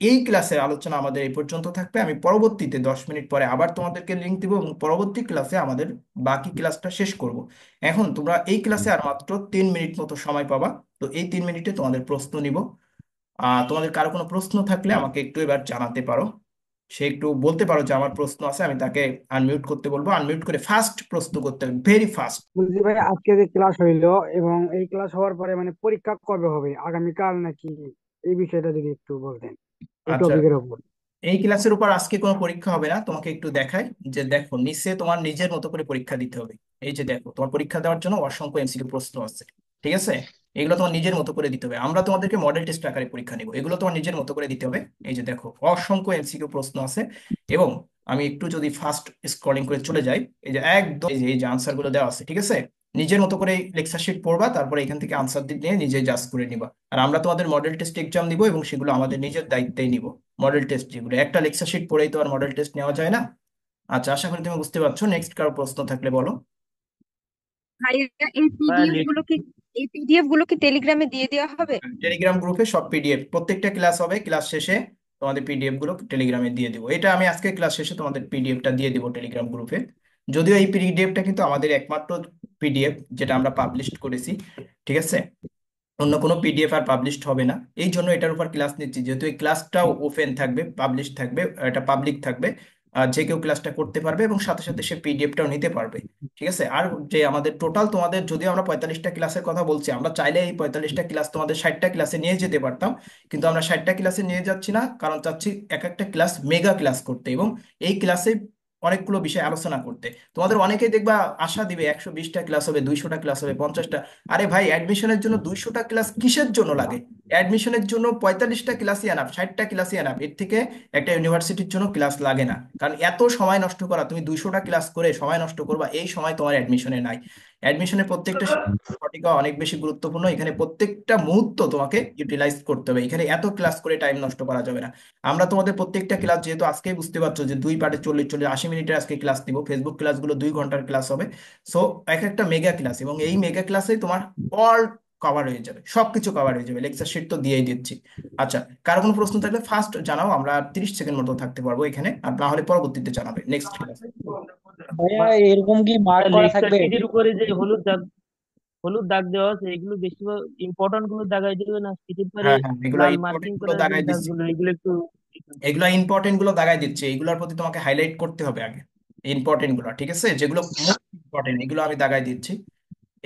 এই ক্লাসের আলোচনা আমাদের এই পর্যন্ত থাকবে। আমি পরবর্তীতে 10 মিনিট পরে আবার তোমাদেরকে লিঙ্ক দিব এবং পরবর্তী ক্লাসে আমাদের বাকি ক্লাসটা শেষ করব। এখন তোমরা এই ক্লাসে আর মাত্র 3 মিনিট মতো সময় পাবা। তো এই 3 মিনিটে তোমাদের প্রশ্ন নিব। তোমাদের কারো কোনো প্রশ্ন থাকলে আমাকে একটু এবার জানাতে পারো। সে একটু বলতে পারো যে আমার প্রশ্ন আছে, আমি তাকে আনমিউট করতে বলবো। আনমিউট করে ফার্স্ট প্রশ্ন করতে হবে, ভেরি ফার্স্ট। বলছি ভাই, আজকে যে ক্লাস হইলো এবং এই ক্লাস হওয়ার পরে মানে পরীক্ষা কবে হবে, আগামীকাল নাকি? এই বিষয়টা যদি একটু বলতেন এই আচ্ছা, টপিকের উপর। এই ক্লাসের উপর আজকে কোনো পরীক্ষা হবে না। তোমাকে একটু দেখাই যে দেখো নিচে তোমার নিজের মতো করে পরীক্ষা দিতে হবে। এই যে দেখো, তোমার পরীক্ষা দেওয়ার জন্য অসংখ্য এমসিকিউ প্রশ্ন আছে। ঠিক আছে, এগুলো তোমার নিজের মতো করে দিতে হবে। আমরা তোমাদেরকে মডেল টেস্ট আকারে পরীক্ষা নিব, এগুলো তোমার নিজের মতো করে দিতে হবে। এই যে দেখো, অসংখ্য এমসিকিউ প্রশ্ন আছে। এবং আমি একটু যদি ফাস্ট স্ক্রলিং করে চলে যাই, এই যে একদম এই যে আনসার গুলো দেওয়া আছে, ঠিক আছে। নিজের মতো করে লেকচার শিট পড়বা, তারপরে এখান থেকে আনসার দিয়ে নিজে জাজ করে নিবা। আর আমরা তোমাদের মডেল টেস্ট এক্সাম দিব এবং সেগুলো আমাদের নিজের দায়িত্বেই নিব। মডেল টেস্ট যেগুলো, একটা লেকচার শিট পড়েই তো আর মডেল টেস্ট নেওয়া যায় না। আচ্ছা, আশা করি তুমি বুঝতে পারছো। নেক্সট কারো প্রশ্ন থাকলে বলো। ভাইয়া, এই পিডিএফ গুলো কি টেলিগ্রামে দিয়ে দেওয়া হবে? টেলিগ্রাম গ্রুপে সব পিডিএফ, প্রত্যেকটা ক্লাস হবে, ক্লাস শেষে তোমাদের পিডিএফ গুলো টেলিগ্রামে দিয়ে দিব। এটা আমি আজকে ক্লাস শেষে তোমাদের পিডিএফটা দিয়ে দিব টেলিগ্রাম গ্রুপে। যদিও এই পিডিএফটা কিন্তু আমাদের একমাত্র পিডিএফ যেটা আমরা পাবলিশ করেছি। ঠিক আছে, অন্য কোনো পিডিএফ আর পাবলিশড হবে না। এই জন্য এটার উপর ক্লাস নিচ্ছি, যেহেতু এই ক্লাসটাও ওপেন থাকবে, পাবলিশ থাকবে, এটা পাবলিক থাকবে। যে কেউ ক্লাসটা করতে পারবে এবং সাথে সাথে সে পিডিএফটাও নিতে পারবে। ঠিক আছে। আর যে আমাদের টোটাল তোমাদের, যদিও আমরা 45টা ক্লাসের কথা বলছি, আমরা চাইলে এই 45টা ক্লাস তোমাদের 60টা ক্লাসে নিয়ে যেতে পারতাম। কিন্তু আমরা 60টা ক্লাসে নিয়ে যাচ্ছি না, কারণ চাচ্ছি এক একটা ক্লাস মেগা ক্লাস করতে এবং এই ক্লাসে অনেকগুলো বিষয় আলোচনা করতে। তোমাদের অনেকেই দেখবা আশা দিবে 120টা ক্লাস হবে, 200টা ক্লাস হবে, 50টা। আরে ভাই, অ্যাডমিশনের জন্য 200টা ক্লাস কিসের জন্য লাগে? অ্যাডমিশনের জন্য 45টা ক্লাসই আনাপ, 60টা ক্লাসই আনাপ। এর থেকে একটা ইউনিভার্সিটির জন্য ক্লাস লাগে না। কারণ এত সময় নষ্ট করা, তুমি 200টা ক্লাস করে সময় নষ্ট করবা, এই সময় তোমার অ্যাডমিশনে নাই। অ্যাডমিশনের প্রত্যেকটা সঠিক হওয়া অনেক বেশি গুরুত্বপূর্ণ। এখানে প্রত্যেকটা মুহূর্ত তোমাকে ইউটিলাইজ করতে হবে, এখানে এত ক্লাস করে টাইম নষ্ট করা যাবে না। আমরা তোমাদের প্রত্যেকটা ক্লাস, যেহেতু আজকেই বুঝতে পারছো যে 2 পার্টে 40 40 80 মিনিটের আজকে ক্লাস দিব, ফেসবুক ক্লাসগুলো 2 ঘন্টার ক্লাস হবে। সো এক একটা মেগা ক্লাস, এবং এই মেগা ক্লাসে তোমার অল কভার হয়ে যাবে, সবকিছু কভার হয়ে যাবে। লেকচার শিট তো দিয়েই দিচ্ছি। আচ্ছা, কারো কোনো প্রশ্ন থাকলে ফার্স্ট জানাও, আমরা 30 সেকেন্ড মতো থাকতে পারবো এখানে, আর না হলে পরবর্তীতে জানাবে নেক্সট ক্লাস। ভাইয়া, এরকম কি মার্ক করা লেকচার থাকবে? শিটের উপরে যে হলুদ দাগ দেওয়া আছে, এগুলো বেশিরভাগ ইম্পর্টেন্ট গুলো দাগাই দেবে না, শিটের পরে হ্যাঁ হ্যাঁ, এগুলো লাল মার্কিং ইম্পর্টেন্ট গুলো করা যে দাগাই দিচ্ছি। দাগগুলো, এগুলো একটু। এগুলো ইম্পর্টেন্ট গুলো দাগাই দিচ্ছি, এগুলোর প্রতি তোমাকে হাইলাইট করতে হবে আগে। ইম্পর্টেন্ট গুলো, ঠিক আছে, যেগুলো মোস্ট ইম্পর্টেন্ট, এগুলো আমি দাগাই দিচ্ছি।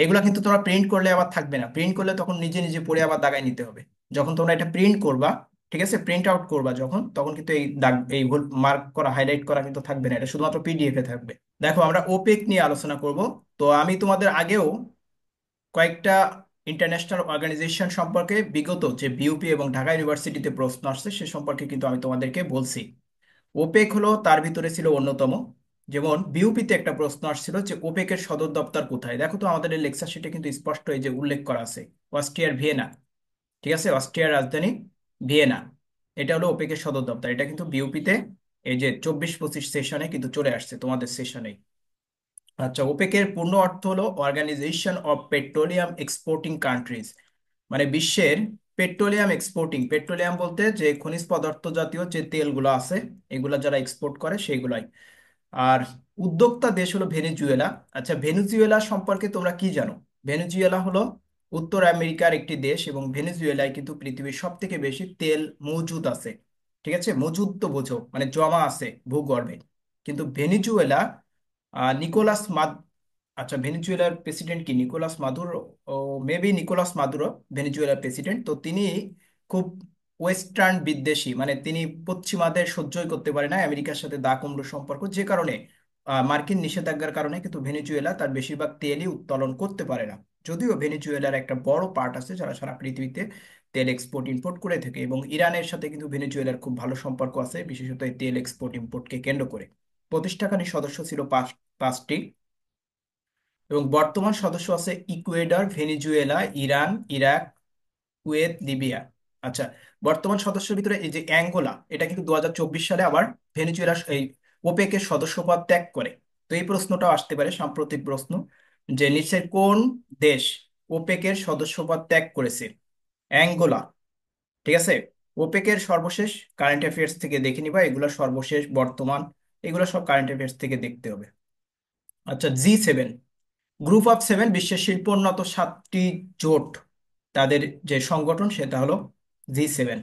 এগুলো কিন্তু তোমরা প্রিন্ট করলে আবার থাকবে না, প্রিন্ট করলে তখন নিজে নিজে পড়ে আবার দাগায় নিতে হবে। যখন তোমরা এটা প্রিন্ট করবা, ঠিক আছে, প্রিন্ট আউট করবা যখন, তখন কিন্তু এই দাগ, এই মার্ক করা, হাইলাইট করা কিন্তু থাকবে না, এটা শুধুমাত্র পিডিএফ এ থাকবে। দেখো, আমরা ওপেক নিয়ে আলোচনা করব। তো আমি তোমাদের আগেও কয়েকটা ইন্টারন্যাশনাল অর্গানাইজেশন সম্পর্কে, বিগত যে বিইউপি এবং ঢাকা ইউনিভার্সিটিতে প্রশ্ন আসছে সে সম্পর্কে কিন্তু আমি তোমাদেরকে বলছি। ওপেক হলো তার ভিতরে ছিল অন্যতম। যেমন বিইউপিতে একটা প্রশ্ন আসছিল যে ওপেকের সদর দপ্তর কোথায়। দেখো তো আমাদের লেকচার শিটে কিন্তু স্পষ্ট এই যে উল্লেখ করা আছে, অস্ট্রিয়ার ভিয়েনা। ঠিক আছে, অস্ট্রিয়ার রাজধানী ভিয়েনা। এটা হলো ওপেকের সদর দপ্তর। এটা কিন্তু বিউপিতে এই যে 24-25 সেশনে কিন্তু চলে আসছে, তোমাদের সেশনে। আচ্ছা, ওপেকের পূর্ণ অর্থ হলো organisation of petroleum exporting countries, মানে বিশ্বের পেট্রোলিয়াম এক্সপোর্টিং, পেট্রোলিয়াম বলতে যে খনিজ পদার্থ জাতীয় যে তেলগুলো আছে এগুলা যারা এক্সপোর্ট করে সেইগুলাই। আর উদ্যোক্তা দেশ হলো ভেনেজুয়েলা। আচ্ছা, ভেনেজুয়েলা সম্পর্কে তোমরা কি জানো? ভেনেজুয়েলা হলো উত্তর আমেরিকার একটি দেশ, এবং ভেনেজুয়েলায় কিন্তু পৃথিবীর সব থেকে বেশি তেল মজুদ আছে। ঠিক আছে, মজুদ তো বোঝো মানে জমা আছে ভূগর্ভে। কিন্তু ভেনেজুয়েলা নিকোলাস মাদ আচ্ছা, ভেনেজুয়েলার প্রেসিডেন্ট কি নিকোলাস মাদুরো? ও মেবি নিকোলাস মাদুরো ভেনেজুয়েলার প্রেসিডেন্ট। তো তিনি খুব ওয়েস্টার্ন বিদ্বেষী, মানে তিনি পশ্চিমাদের সহ্যই করতে পারে না, আমেরিকার সাথে দা কুমড়ো সম্পর্ক, যে কারণে মার্কিন নিষেধাজ্ঞার কারণে কিন্তু ভেনেজুয়েলা তার বেশিরভাগ তেলই উত্তোলন করতে পারে না। যদিও ভেনেজুয়েলার একটা বড় পার্ট আছে যারা সারা পৃথিবীতে তেল এক্সপোর্ট ইম্পোর্ট করে থাকে, এবং ইরানের সাথে কিন্তু ভেনেজুয়েলার খুব ভালো সম্পর্ক আছে, বিশেষত এই তেল এক্সপোর্ট ইম্পোর্টকে কেন্দ্র করে। প্রতিষ্ঠাকারী সদস্য ছিল পাঁচটি, এবং বর্তমান সদস্য আছে Ecuador, Venezuela, Iran, Iraq, Kuwait, Libya. আচ্ছা, বর্তমান সদস্যের ভিতরে এই যে অ্যাঙ্গোলা, এটা কিন্তু 2024 সালে আবার ভেনেজুয়েলা এই ওপেকের সদস্যপদ ত্যাগ করে। তো এই প্রশ্নটাও আসতে পারে, সাম্প্রতিক প্রশ্ন, যে নিচের কোন দেশ ওপেকের সদস্যপদ ত্যাগ করেছে? অ্যাঙ্গোলা। ঠিক আছে, ওপেকের সর্বশেষ কারেন্ট অ্যাফেয়ার্স থেকে দেখে নিবা, এগুলো সর্বশেষ বর্তমান, এগুলো সব কারেন্ট অ্যাফেয়ার্স থেকে দেখতে হবে। আচ্ছা, G7, গ্রুপ অফ সেভেন, বিশ্বের শিল্পোন্নত সাতটি জোট, তাদের যে সংগঠন সেটা হলো G7।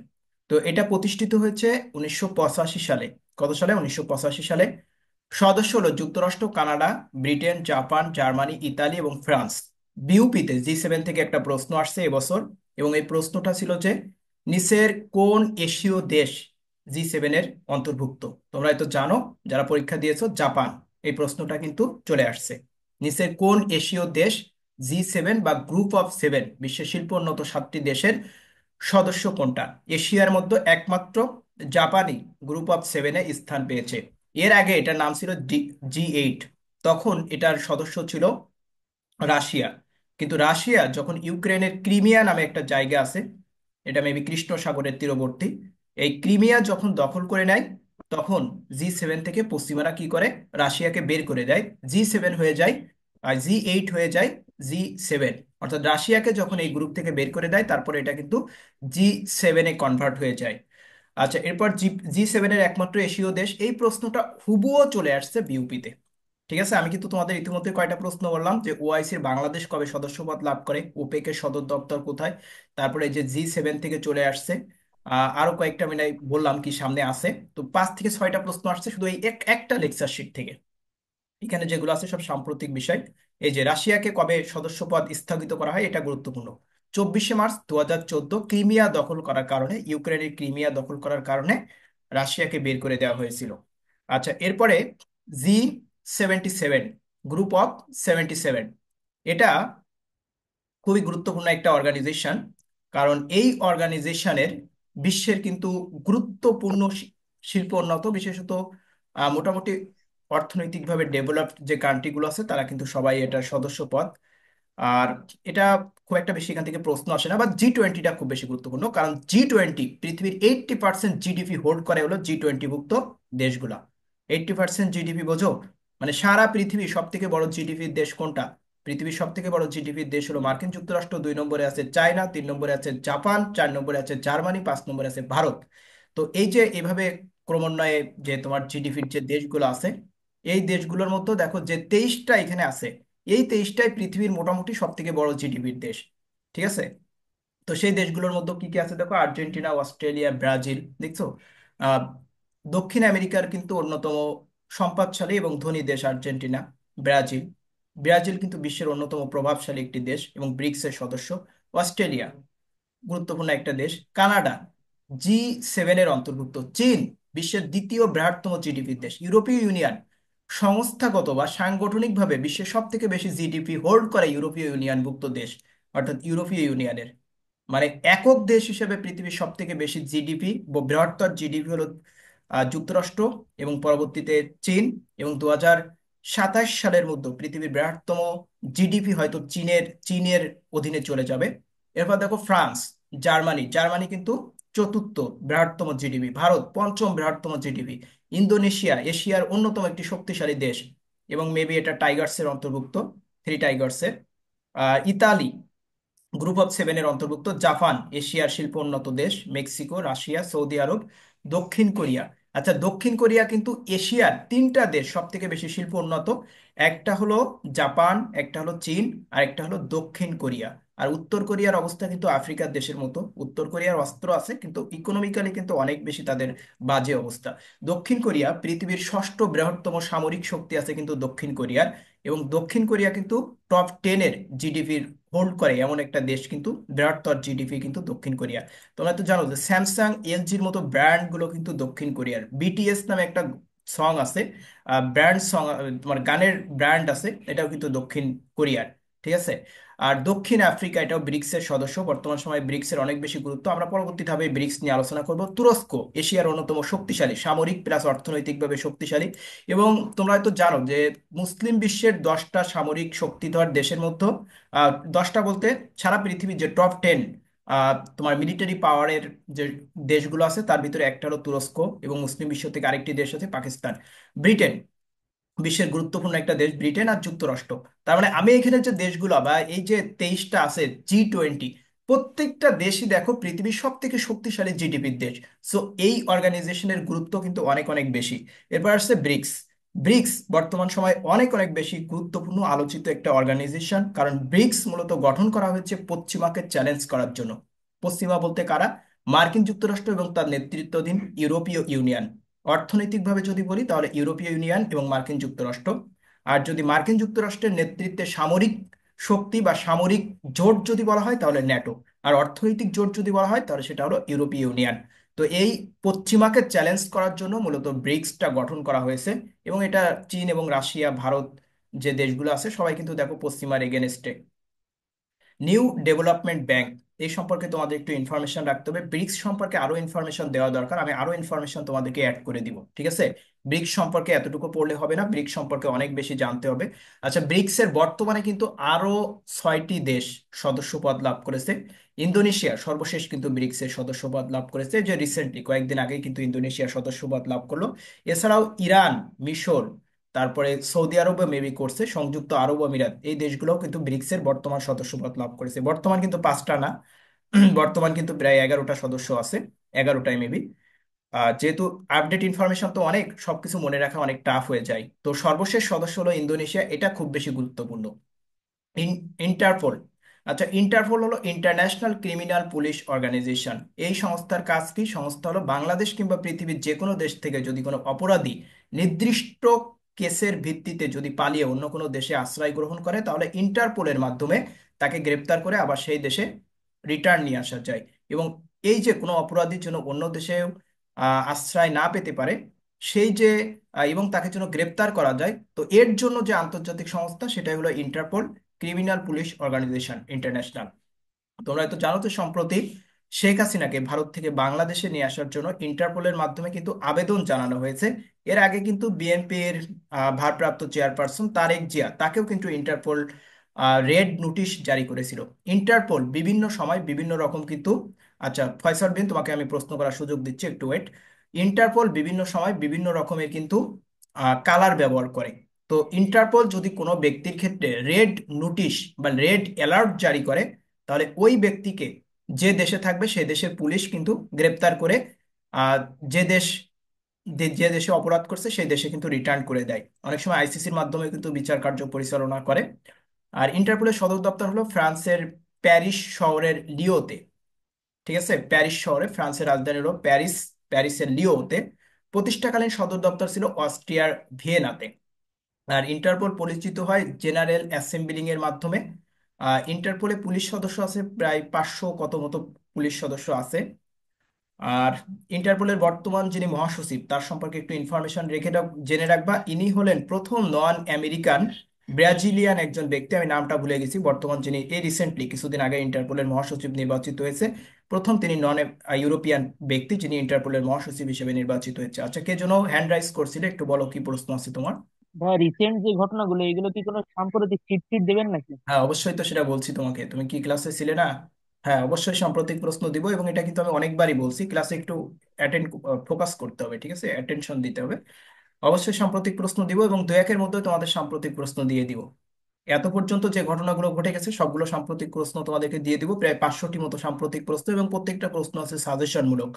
তো এটা প্রতিষ্ঠিত হয়েছে 1985 সালে। কত সালে? 1985 সালে। সদস্য হলো যুক্তরাষ্ট্র, Canada, Britain, Japan, Germany, Italy এবং ফ্রান্স। বিউপিতে G7 থেকে একটা প্রশ্ন আসছে এবছর, এবং এই প্রশ্নটা ছিল যে নিচের কোন এশীয় দেশ G7 এর অন্তর্ভুক্ত? তোমরা হয়তো জানো যারা পরীক্ষা দিয়েছো, জাপান। এই প্রশ্নটা কিন্তু চলে আসছে। নিচের কোন এশীয় দেশ G7 বা গ্রুপ অফ সেভেন, বিশ্বের শিল্পোন্নত সাতটি দেশের সদস্য কোনটা? এশিয়ার মধ্যে একমাত্র জাপানই গ্রুপ অফ সেভেনে স্থান পেয়েছে। এর আগে এটার নাম ছিল G8। তখন এটার সদস্য ছিল রাশিয়া। কিন্তু রাশিয়া যখন ইউক্রেনের ক্রিমিয়া নামে একটা জায়গা আছে, এটা মেবি কৃষ্ণ সাগরের তীরবর্তী, এই ক্রিমিয়া যখন দখল করে নেয়, তখন G7 থেকে পশ্চিমারা কি করে? রাশিয়াকে বের করে দেয়। G7 হয়ে যায়, আর G8 হয়ে যায় G7। অর্থাৎ রাশিয়াকে যখন এই গ্রুপ থেকে বের করে দেয়, তারপরে এটা কিন্তু G7 এ কনভার্ট হয়ে যায়। আচ্ছা, এরপর G7 এর একমাত্র এশীয় দেশ, এই প্রশ্নটা হুবুও চলে আসছে বিউপিতে। ঠিক আছে, আমি কিন্তু তোমাদের ইতিমধ্যে কয়টা প্রশ্ন বললাম, যে ওআইসির বাংলাদেশ কবে সদস্যপদ লাভ করে, ওপেকের সদর দপ্তর কোথায়, তারপরে এই যে G7 থেকে চলে আসছে, আরো কয়েকটা আমি নাই বললাম কি সামনে আছে। তো 5 থেকে 6টা প্রশ্ন আসছে শুধু এই একটা লেকচার শিট থেকে। এখানে যেগুলো আছে সব সাম্প্রতিক বিষয়। এই যে রাশিয়াকে কবে সদস্যপদ স্থগিত করা হয়, এটা গুরুত্বপূর্ণ। 24শে মার্চ 2014 ক্রিমিয়া দখল করার কারণে, ইউক্রেনের ক্রিমিয়া দখল করার কারণে রাশিয়াকে বের করে দেওয়া হয়েছিল। আচ্ছা, এরপরে G77, গ্রুপ অফ 77, এটা খুবই গুরুত্বপূর্ণ একটা অর্গানাইজেশন। কারণ এই অর্গানাইজেশনের বিশ্বের কিন্তু গুরুত্বপূর্ণ শিল্প উন্নত, বিশেষত মোটামুটি অর্থনৈতিকভাবে ডেভেলপড যে কান্ট্রিগুলো আছে তারা কিন্তু সবাই এটার সদস্যপদ। আর এটা খুব একটা বেশি এখান থেকে প্রশ্ন আসে না, বা G20টা খুব বেশি গুরুত্বপূর্ণ, কারণ G20 পৃথিবীর 80% জিডিপি হোল্ড করে হলো G20 ভুক্ত দেশগুলা। 80% জিডিপি বোঝো, মানে সারা পৃথিবীর সব থেকে বড় জিডিপির দেশ কোনটা? পৃথিবীর সব থেকে বড় জিডিপির দেশ হলো মার্কিন যুক্তরাষ্ট্র, 2 নম্বরে আছে চায়না, 3 নম্বরে আছে জাপান, 4 নম্বরে আছে জার্মানি, 5 নম্বরে আছে ভারত। তো এই যে এভাবে ক্রমান্বয়ে যে তোমার জিডিপির যে দেশগুলো আছে, এই দেশগুলোর মধ্যে দেখো যে 23টা এখানে আছে, এই 23টাই পৃথিবীর মোটামুটি সব থেকে বড় জিডিপির দেশ। ঠিক আছে, তো সেই দেশগুলোর মধ্যে কি কি আছে দেখো, আর্জেন্টিনা, অস্ট্রেলিয়া, ব্রাজিল, দেখছো? আহ দক্ষিণ আমেরিকার কিন্তু অন্যতম সম্পদশালী এবং ধনী দেশ আর্জেন্টিনা, ব্রাজিল। ব্রাজিল কিন্তু বিশ্বের অন্যতম প্রভাবশালী একটি দেশ এবং ব্রিক্সের সদস্য। অস্ট্রেলিয়া গুরুত্বপূর্ণ একটা দেশ। কানাডা G7 এর অন্তর্ভুক্ত। চীন বিশ্বের দ্বিতীয় বৃহত্তম জিডিপির দেশ। ইউরোপীয় ইউনিয়ন সংস্থাগত বা সাংগঠনিকভাবে বিশ্বের সব থেকে বেশি জিডিপি হোল্ড করে ইউরোপীয় ইউনিয়নভুক্ত দেশ, অর্থাৎ ইউরোপীয় ইউনিয়নের। মানে একক দেশ হিসেবে পৃথিবীর সব থেকে বেশি জিডিপি, বৃহত্তর জিডিপি হলো যুক্তরাষ্ট্র, এবং পরবর্তীতে চীন, এবং 2027 সালের মধ্যে পৃথিবীর বৃহত্তম জিডিপি হয়তো চীনের চীনের অধীনে চলে যাবে। এরপর দেখো ফ্রান্স, জার্মানি, জার্মানি কিন্তু চতুর্থ বৃহত্তম জিডিপি, ভারত পঞ্চম বৃহত্তম জিডিপি, ইন্দোনেশিয়া এশিয়ার অন্যতম একটি শক্তিশালী দেশ এবং মেবি এটা টাইগার্সের অন্তর্ভুক্ত, থ্রি টাইগার্সের। ইতালি গ্রুপ অফ সেভেনের অন্তর্ভুক্ত, জাপান এশিয়ার শিল্প উন্নত দেশ, মেক্সিকো, রাশিয়া, সৌদি আরব, দক্ষিণ কোরিয়া। আচ্ছা, দক্ষিণ কোরিয়া কিন্তু এশিয়ার তিনটা দেশ সব থেকে বেশি শিল্প উন্নত, একটা হলো জাপান, একটা হলো চীন, আর একটা হলো দক্ষিণ কোরিয়া। আর উত্তর কোরিয়ার অবস্থা কিন্তু আফ্রিকার দেশের মতো, উত্তর কোরিয়ার অস্ত্র আছে কিন্তু ইকোনমিক্যালি কিন্তু অনেক বেশি তাদের বাজে অবস্থা। দক্ষিণ কোরিয়া পৃথিবীর ষষ্ঠ বৃহত্তম সামরিক শক্তি আছে কিন্তু দক্ষিণ কোরিয়ার, এবং দক্ষিণ কোরিয়া কিন্তু টপ 10-এর জিডিপির হোল্ড করে এমন একটা দেশ কিন্তু, বৃহত্তর জিডিপি কিন্তু দক্ষিণ কোরিয়া। তোমরা তো জানো যে স্যামসাং এলজির মতো ব্র্যান্ড গুলো কিন্তু দক্ষিণ কোরিয়ার। বিটিএস নামে একটা সং আছে, ব্র্যান্ড সং, তোমার গানের ব্র্যান্ড আছে, এটাও কিন্তু দক্ষিণ কোরিয়ার। ঠিক আছে। আর দক্ষিণ আফ্রিকা, এটাও ব্রিক্সের সদস্য, বর্তমান সময়ে ব্রিক্সের অনেক বেশি গুরুত্ব, আমরা পরবর্তী ধাপে ব্রিক্স নিয়ে আলোচনা করব। তুরস্ক এশিয়ার অন্যতম শক্তিশালী, সামরিক প্লাস অর্থনৈতিকভাবে শক্তিশালী। এবং তোমরা হয়তো জানো যে মুসলিম বিশ্বের 10টা সামরিক শক্তিধর দেশের মধ্যে, 10টা বলতে সারা পৃথিবীর যে টপ 10 তোমার মিলিটারি পাওয়ারের যে দেশগুলো আছে তার ভিতরে একটা হলো তুরস্ক, এবং মুসলিম বিশ্ব থেকে আরেকটি দেশ আছে পাকিস্তান, ব্রিটেন। বিশ্বের গুরুত্বপূর্ণ একটা দেশ ব্রিটেন আর যুক্তরাষ্ট্র। তার মানে আমি এখানে যে দেশগুলো বা এই যে 23টা আছে G20, প্রত্যেকটা দেশই দেখো পৃথিবীর সব থেকে শক্তিশালী জিডিপির দেশ। সো এই অর্গানাইজেশনের গুরুত্ব কিন্তু অনেক অনেক বেশি। এরপর আসছে ব্রিক্স। ব্রিক্স বর্তমান সময়ে অনেক অনেক বেশি গুরুত্বপূর্ণ আলোচিত একটা অর্গানাইজেশন, কারণ ব্রিক্স মূলত গঠন করা হয়েছে পশ্চিমাকে চ্যালেঞ্জ করার জন্য। পশ্চিমা বলতে কারা? মার্কিন যুক্তরাষ্ট্র এবং তার নেতৃত্বাধীন ইউরোপীয় ইউনিয়ন। অর্থনৈতিকভাবে যদি বলি তাহলে ইউরোপীয় ইউনিয়ন এবং মার্কিন যুক্তরাষ্ট্র। আর যদি মার্কিন যুক্তরাষ্ট্রের নেতৃত্বে সামরিক শক্তি বা সামরিক জোট যদি বলা হয় তাহলে ন্যাটো। আর অর্থনৈতিক জোট যদি বলা হয় তাহলে সেটা হলো ইউরোপীয় ইউনিয়ন। তো এই পশ্চিমাকে চ্যালেঞ্জ করার জন্য মূলত ব্রিক্সটা গঠন করা হয়েছে। এবং এটা চীন এবং রাশিয়া, ভারত যে দেশগুলো আছে সবাই কিন্তু দেখো পশ্চিমার এগেনস্টে। নিউ ডেভেলপমেন্ট ব্যাংক, এই সম্পর্কে তোমাদের একটু ইনফরমেশন রাখতে হবে। ব্রিক্স সম্পর্কে আরো ইনফরমেশন দেওয়া দরকার, আমি আরো ইনফরমেশন তোমাদেরকে অ্যাড করে দিব, ঠিক আছে? ব্রিক্স সম্পর্কে এতটুকু পড়লে হবে না, ব্রিক্স সম্পর্কে অনেক বেশি জানতে হবে। আচ্ছা, ব্রিক্স এর বর্তমানে কিন্তু আরো 6টি দেশ সদস্যপদ লাভ করেছে। ইন্দোনেশিয়া সর্বশেষ কিন্তু ব্রিক্স এর সদস্যপদ লাভ করেছে, যে রিসেন্টলি কয়েকদিন আগেই কিন্তু ইন্দোনেশিয়া সদস্যপদ লাভ করলো। এছাড়াও ইরান, মিশর, তারপরে সৌদি আরবও মেবি করছে, সংযুক্ত আরব আমিরাত, এই দেশগুলোও কিন্তু ব্রিক্সের বর্তমান সদস্যপদ লাভ করেছে। বর্তমান কিন্তু 5টা না, বর্তমান কিন্তু প্রায় 11টা সদস্য আছে, 11টাই মেবি। যেহেতু আপডেট ইনফরমেশন তো অনেক, সবকিছু মনে রাখা অনেক টাফ হয়ে যায়, তো সর্বশেষ সদস্য হলো ইন্দোনেশিয়া, এটা খুব বেশি গুরুত্বপূর্ণ। ইন্টারপোল। আচ্ছা, ইন্টারপোল হলো ইন্টারন্যাশনাল ক্রিমিনাল পুলিশ অর্গানাইজেশন। এই সংস্থার কাজ কি? সংস্থা হলো বাংলাদেশ কিংবা পৃথিবীর যে কোনো দেশ থেকে যদি কোনো অপরাধী নির্দিষ্ট কেসের ভিত্তিতে যদি পালিয়ে অন্য কোনো দেশে আশ্রয় গ্রহণ করে তাহলে ইন্টারপোলের মাধ্যমে তাকে গ্রেপ্তার করে আবার সেই দেশে রিটার্ন নিয়ে আসা যায়। এবং এই যে কোনো অপরাধীর জন্য অন্য দেশে আশ্রয় না পেতে পারে সেই যে, এবং তাকে যেন গ্রেপ্তার করা যায়, তো এর জন্য যে আন্তর্জাতিক সংস্থা সেটাই হলো Interpol, criminal police organisation international. তোমরা তো জানো তো সম্প্রতি শেখ হাসিনাকে ভারত থেকে বাংলাদেশে নিয়ে আসার জন্য ইন্টারপোলের মাধ্যমে কিন্তু আবেদন জানানো হয়েছে। এর আগে কিন্তু বিএনপির ভারপ্রাপ্ত চেয়ারপারসন তারেক জিয়া, তাকেও কিন্তু ইন্টারপোল রেড নোটিশ জারি করেছিল। ইন্টারপোল বিভিন্ন সময় বিভিন্ন রকম কিন্তু, আচ্ছা ফয়সাল বিন, তোমাকে আমি প্রশ্ন করার সুযোগ দিচ্ছি, একটু ওয়েট। ইন্টারপোল বিভিন্ন সময় বিভিন্ন রকমের কিন্তু কালার ব্যবহার করে। তো ইন্টারপোল যদি কোনো ব্যক্তির ক্ষেত্রে রেড নোটিশ বা রেড অ্যালার্ট জারি করে তাহলে ওই ব্যক্তিকে যে দেশে থাকবে সে দেশের পুলিশ কিন্তু গ্রেপ্তার করে আহ, যে দেশ যে দেশে অপরাধ করছে সেই দেশে কিন্তু রিটার্ন করে দেয়। অনেক সময় আইসিসির মাধ্যমে কিন্তু বিচার কার্য পরিচালনা করে। আর ইন্টারপোলের সদর দপ্তর হলো ফ্রান্সের প্যারিস শহরের লিওতে। ঠিক আছে, প্যারিস শহরে, ফ্রান্সের রাজধানী হলো প্যারিস, প্যারিসের লিওতে। প্রতিষ্ঠাকালীন সদর দপ্তর ছিল অস্ট্রিয়ার ভিয়েনাতে। আর ইন্টারপোল পরিচিত হয় জেনারেল অ্যাসেম্বলিং এর মাধ্যমে। ইন্টারপোলে পুলিশ সদস্য আছে প্রায় 500 কত মতো পুলিশ সদস্য আছে। আর ইন্টারপোলের বর্তমান যিনি মহাসচিব তার সম্পর্কে একটু ইনফরমেশন জেনে রাখবা, ইনি হলেন প্রথম নন আমেরিকান ব্রাজিলিয়ান একজন ব্যক্তি, আমি নামটা ভুলে গেছি, বর্তমান যিনি এই রিসেন্টলি কিছুদিন আগে ইন্টারপোলের মহাসচিব নির্বাচিত হয়েছে। প্রথম তিনি নন ইউরোপিয়ান ব্যক্তি যিনি ইন্টারপোলের মহাসচিব হিসেবে নির্বাচিত হয়েছে। আচ্ছা, কে যেন হ্যান্ড রাইজ করছিল, একটু বলো কি প্রশ্ন আছে তোমার? ভাই রিসেন্ট যে ঘটনাগুলো এগুলো কি কোনো সাম্প্রতিক চিট টিট দেবেন নাকি? হ্যাঁ অবশ্যই, তো সেটা বলছি তোমাকে, তুমি কি ক্লাসে ছিলে না? হ্যাঁ, অবশ্যই সাম্প্রতিক প্রশ্ন দিব, এবং এটা কিন্তু আমি অনেকবারই বলছি, ক্লাসে একটু অ্যাটেন্ড ফোকাস করতে হবে, ঠিক আছে, অ্যাটেনশন দিতে হবে। অবশ্যই সাম্প্রতিক প্রশ্ন দিব এবং দু একের মধ্যে তোমাদের সাম্প্রতিক প্রশ্ন দিয়ে দিব। এত পর্যন্ত যে ঘটনাগুলো ঘটে গেছে সবগুলো সাম্প্রতিক প্রশ্ন তোমাদেরকে দিয়ে দিব, প্রায় 500টি মতো সাম্প্রতিক প্রশ্ন, এবং প্রত্যেকটা প্রশ্ন আছে সাজেশন মূলক।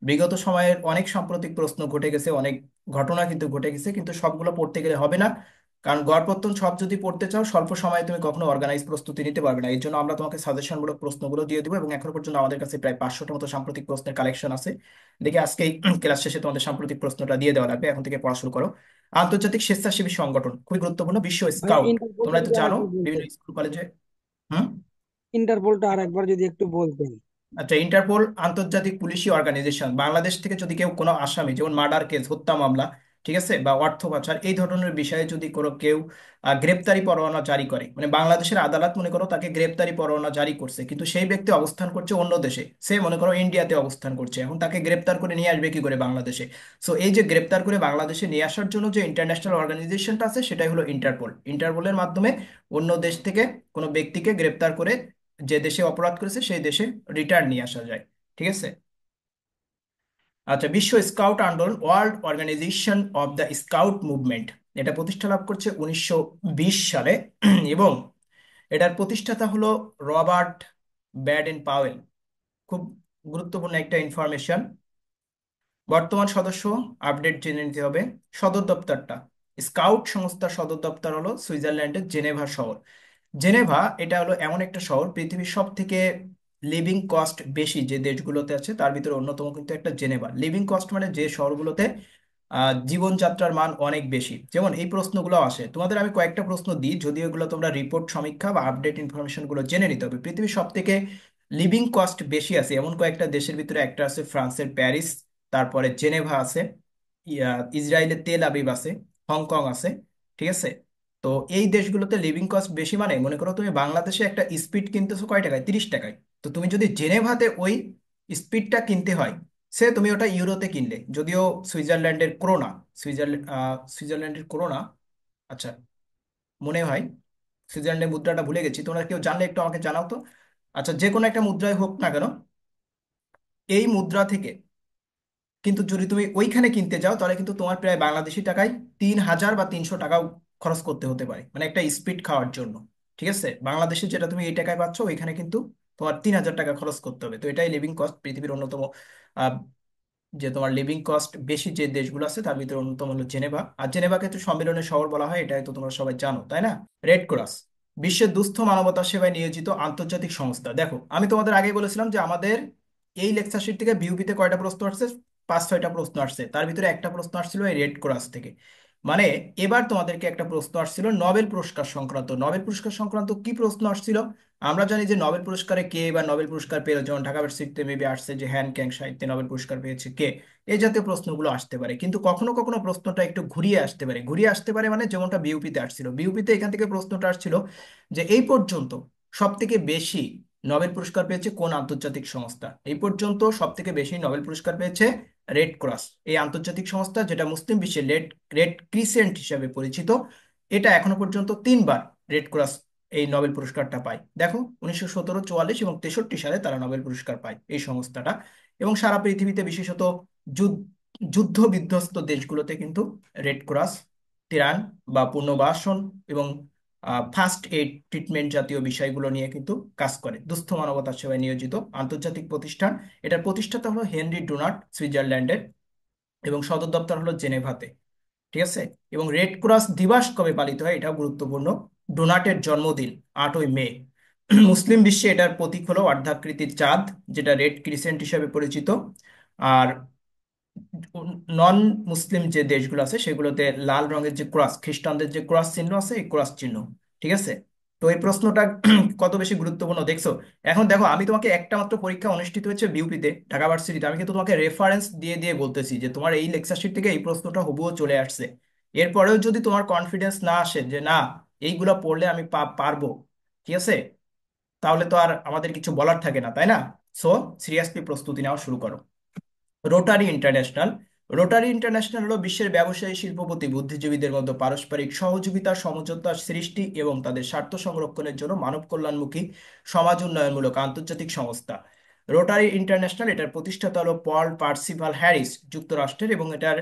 বিগত সময়ের অনেক সাম্প্রতিক প্রশ্ন ঘটে গেছে, অনেক ঘটনা কিন্তু ঘটে গেছে, কিন্তু সবগুলো পড়তে গেলে হবে না। কারণ গড়পত্তন সব যদি পড়তে চাও স্বল্প সময়ে তুমি কখনো অর্গানাইজ প্রস্তুতি নিতে পারবে না। এই জন্য আমরা তোমাকে সাজেশন মূলক প্রশ্নগুলো দিয়ে দিব, এবং এখনো পর্যন্ত আমাদের কাছে প্রায় 500টা মতো সাম্প্রতিক প্রশ্নের কালেকশন আছে। দেখি আজকে এই ক্লাস শেষে তোমাদের সাম্প্রতিক প্রশ্নটা দিয়ে দেওয়া লাগবে, এখন থেকে পড়া শুরু করো। আন্তর্জাতিক স্বেচ্ছাসেবী সংগঠন খুবই গুরুত্বপূর্ণ, বিশ্ব ভাইয়া স্কাউট, ইন্টারপোলটা তোমরা তো যদি জানো আরেকবার বিভিন্ন বলতেন, স্কুল কলেজে। হুম। ইন্টারপোলটা আরেকবার যদি একটু বলতেন। আচ্ছা, ইন্টারপোল আন্তর্জাতিক পুলিশি অর্গানাইজেশন। বাংলাদেশ থেকে যদি কেউ কোনো আসামি, যেমন মার্ডার কেস, হত্যা মামলা, ঠিক আছে, বা অর্থ পাচার, এই ধরনের বিষয়ে যদি কোনো কেউ গ্রেপ্তারি পরোয়ানা জারি করে, মানে বাংলাদেশের আদালত মনে করো তাকে গ্রেপ্তারি পরোয়ানা জারি করছে, কিন্তু সেই ব্যক্তি অবস্থান করছে অন্য দেশে, সে মনে করো ইন্ডিয়াতে অবস্থান করছে, এখন তাকে গ্রেপ্তার করে নিয়ে আসবে কি করে বাংলাদেশে? সো এই যে গ্রেপ্তার করে বাংলাদেশে নিয়ে আসার জন্য যে ইন্টারন্যাশনাল অর্গানাইজেশনটা আছে সেটাই হলো ইন্টারপোল। ইন্টারপোলের মাধ্যমে অন্য দেশ থেকে কোনো ব্যক্তিকে গ্রেপ্তার করে যে দেশে অপরাধ করেছে সেই দেশে রিটার্ন নিয়ে আসা যায়, ঠিক আছে। আচ্ছা, বিশ্ব স্কাউট আন্দোলন, world organisation of the scout movement, এটা প্রতিষ্ঠা লাভ করছে 1920 সালে এবং এটার প্রতিষ্ঠাতা হলো রবার্ট ব্যাডেন পাওয়েল। খুব গুরুত্বপূর্ণ একটা ইনফরমেশন। বর্তমান সদস্য আপডেট জেনে নিতে হবে। সদর দপ্তরটা, স্কাউট সংস্থার সদর দপ্তর হলো সুইজারল্যান্ডের জেনেভা শহর। জেনেভা এটা হলো এমন একটা শহর, পৃথিবীর সব থেকে লিভিং কস্ট বেশি যে দেশগুলোতে আছে তার ভিতরে অন্যতম কিন্তু একটা জেনেভা। লিভিং কস্ট মানে যে শহরগুলোতে জীবনযাত্রার মান অনেক বেশি। যেমন এই প্রশ্নগুলো আসে তোমাদের, আমি কয়েকটা প্রশ্ন দিই, যদিও এগুলো তোমরা রিপোর্ট সমীক্ষা বা আপডেট ইনফরমেশন গুলো জেনে নিতে হবে। পৃথিবীর সব থেকে লিভিং কস্ট বেশি আছে এমন কয়েকটা দেশের ভিতরে একটা আছে ফ্রান্সের প্যারিস, তারপরে জেনেভা আছে, ইসরায়েলের তেল আবিব আছে, হংকং আছে, ঠিক আছে। তো এই দেশগুলোতে লিভিং কস্ট বেশি, মানে মনে করো তুমি বাংলাদেশে একটা স্পিড কিনতেছো কয় টাকায়, 30 টাকায়। তো তুমি যদি জেনেভাতে ওই স্পিডটা কিনতে হয়, সে তুমি ওটা ইউরোতে কিনলে, যদিও সুইজারল্যান্ডের করোনা, সুইজারল্যান্ডের করোনা, আচ্ছা, মনে হয় সুইজারল্যান্ডের মুদ্রাটা ভুলে গেছি, তোমরা কেউ জানলে একটু আমাকে জানাও তো। আচ্ছা, যে কোনো একটা মুদ্রায় হোক না কেন, এই মুদ্রা থেকে কিন্তু যদি তুমি ওইখানে কিনতে যাও তাহলে কিন্তু তোমার প্রায় বাংলাদেশি টাকায় 3000 বা 300 টাকাও খরচ করতে হতে পারে, মানে একটা স্পিড খাওয়ার জন্য, ঠিক আছে। বাংলাদেশে যেটা তুমি এই টাকায় পাচ্ছ ওইখানে কিন্তু তোমার 3000 টাকা খরচ করতে হবে। তো এটাই লিভিং কস্ট, পৃথিবীর অন্যতম আহ, যে তোমার লিভিং কস্ট বেশি যে দেশগুলো আছে তার ভিতরে অন্যতম হলো জেনেভা। আর জেনেভাকে তো সম্মেলনের শহর বলা হয়, এটাই তো তোমরা সবাই জানো, তাই না? রেড ক্রস, বিশ্বের দুস্থ মানবতা সেবায় নিয়োজিত আন্তর্জাতিক সংস্থা। দেখো আমি তোমাদের আগে বলেছিলাম যে আমাদের এই লেকচার শিট থেকে বিউপিতে কয়টা প্রশ্ন আসছে, 5-6টা প্রশ্ন আসছে, তার ভিতরে একটা প্রশ্ন আসছিল এই রেড ক্রস থেকে। মানে এবার তোমাদেরকে একটা প্রশ্ন আসছিল নোবেল পুরস্কার সংক্রান্ত। নোবেল পুরস্কার সংক্রান্ত কি প্রশ্ন আসছিল? আমরা জানি যে নোবেল পুরস্কারে কে বা নোবেল পুরস্কার পেল, যেমন ঢাকা ভার্সিটিতে মেবি আসছে যে হ্যান ক্যাং সাহিত্যে নোবেল পুরস্কার পেয়েছে কে, এই জাতীয় প্রশ্নগুলো আসতে পারে। কিন্তু কখনো কখনো প্রশ্নটা একটু ঘুরিয়ে আসতে পারে, ঘুরিয়ে আসতে পারে মানে যেমনটা বিউপিতে আসছিল। বিউপিতে এখান থেকে প্রশ্নটা আসছিল যে এই পর্যন্ত সব থেকে বেশি নোবেল পুরস্কার পেয়েছে কোন আন্তর্জাতিক সংস্থা। এই পর্যন্ত সব থেকে বেশি নোবেল পুরস্কার পেয়েছে রেড ক্রস, এই আন্তর্জাতিক সংস্থা, যেটা মুসলিম বিশ্বে রেড রেড ক্রিসেন্ট হিসেবে পরিচিত। এটা এখনো পর্যন্ত 3বার রেড ক্রস এই নোবেল পুরস্কারটা পায়। দেখো 1917, 1944 এবং 1963 সালে তারা নোবেল পুরস্কার পায় এই সংস্থাটা। এবং সারা পৃথিবীতে বিশেষত যুদ্ধ যুদ্ধ বিধ্বস্ত দেশগুলোতে কিন্তু রেড ক্রস ত্রাণ বা পুনর্বাসন এবং ফার্স্ট এইড ট্রিটমেন্ট জাতীয় বিষয়গুলো নিয়ে কিন্তু কাজ করে, দুস্থ মানবতার সেবায় নিয়োজিত আন্তর্জাতিক প্রতিষ্ঠান। এটার প্রতিষ্ঠাতা হলো হেনরি ডোনাল্ড, সুইজারল্যান্ডের, এবং সদর দপ্তর হলো জেনেভাতে, ঠিক আছে। এবং রেড ক্রস দিবস কবে পালিত হয় এটাও গুরুত্বপূর্ণ। ডোনাটের জন্মদিন 8ই মে। মুসলিম বিশ্বে এটার প্রতীক হলো অর্ধাকৃতির চাঁদ, যেটা রেড ক্রিসেন্ট হিসেবে পরিচিত। আর নন মুসলিম যে দেশগুলো আছে সেগুলোতে লাল রঙের যে ক্রস, খ্রিস্টানদের যে ক্রস চিহ্ন আছে এই ক্রস চিহ্ন, ঠিক আছে। তো এই প্রশ্নটা কত বেশি গুরুত্বপূর্ণ দেখছো। এখন দেখো আমি তোমাকে একটা মাত্র পরীক্ষা অনুষ্ঠিত হয়েছে বিউপিতে, ঢাকা ভার্সিটিতে, আমি কিন্তু তোমাকে রেফারেন্স দিয়ে দিয়ে বলতেছি যে তোমার এই লেকচার শিট থেকে এই প্রশ্নটা হুবহু চলে আসছে। এরপরেও যদি তোমার কনফিডেন্স না আসে যে না এইগুলো পড়লে আমি পারবো, ঠিক আছে, তাহলে তো আর আমাদের কিছু বলার থাকে না, তাই না? সো সিরিয়াসলি প্রস্তুতি নেওয়া শুরু করো। রোটারি ইন্টারন্যাশনাল, রোটারি ইন্টারন্যাশনাল হলো বিশ্বের ব্যবসায়ী, শিল্পপতি, বুদ্ধিজীবীদের মধ্যে পারস্পরিক সহযোগিতা, সমঝোতা সৃষ্টি এবং তাদের স্বার্থ সংরক্ষণের জন্য মানব কল্যাণমুখী সমাজ উন্নয়নমূলক আন্তর্জাতিক সংস্থা। রোটারি ইন্টারন্যাশনাল, এটার প্রতিষ্ঠাতা হলো পল পার্সিভাল হ্যারিস যুক্তরাষ্ট্রের, এবং এটার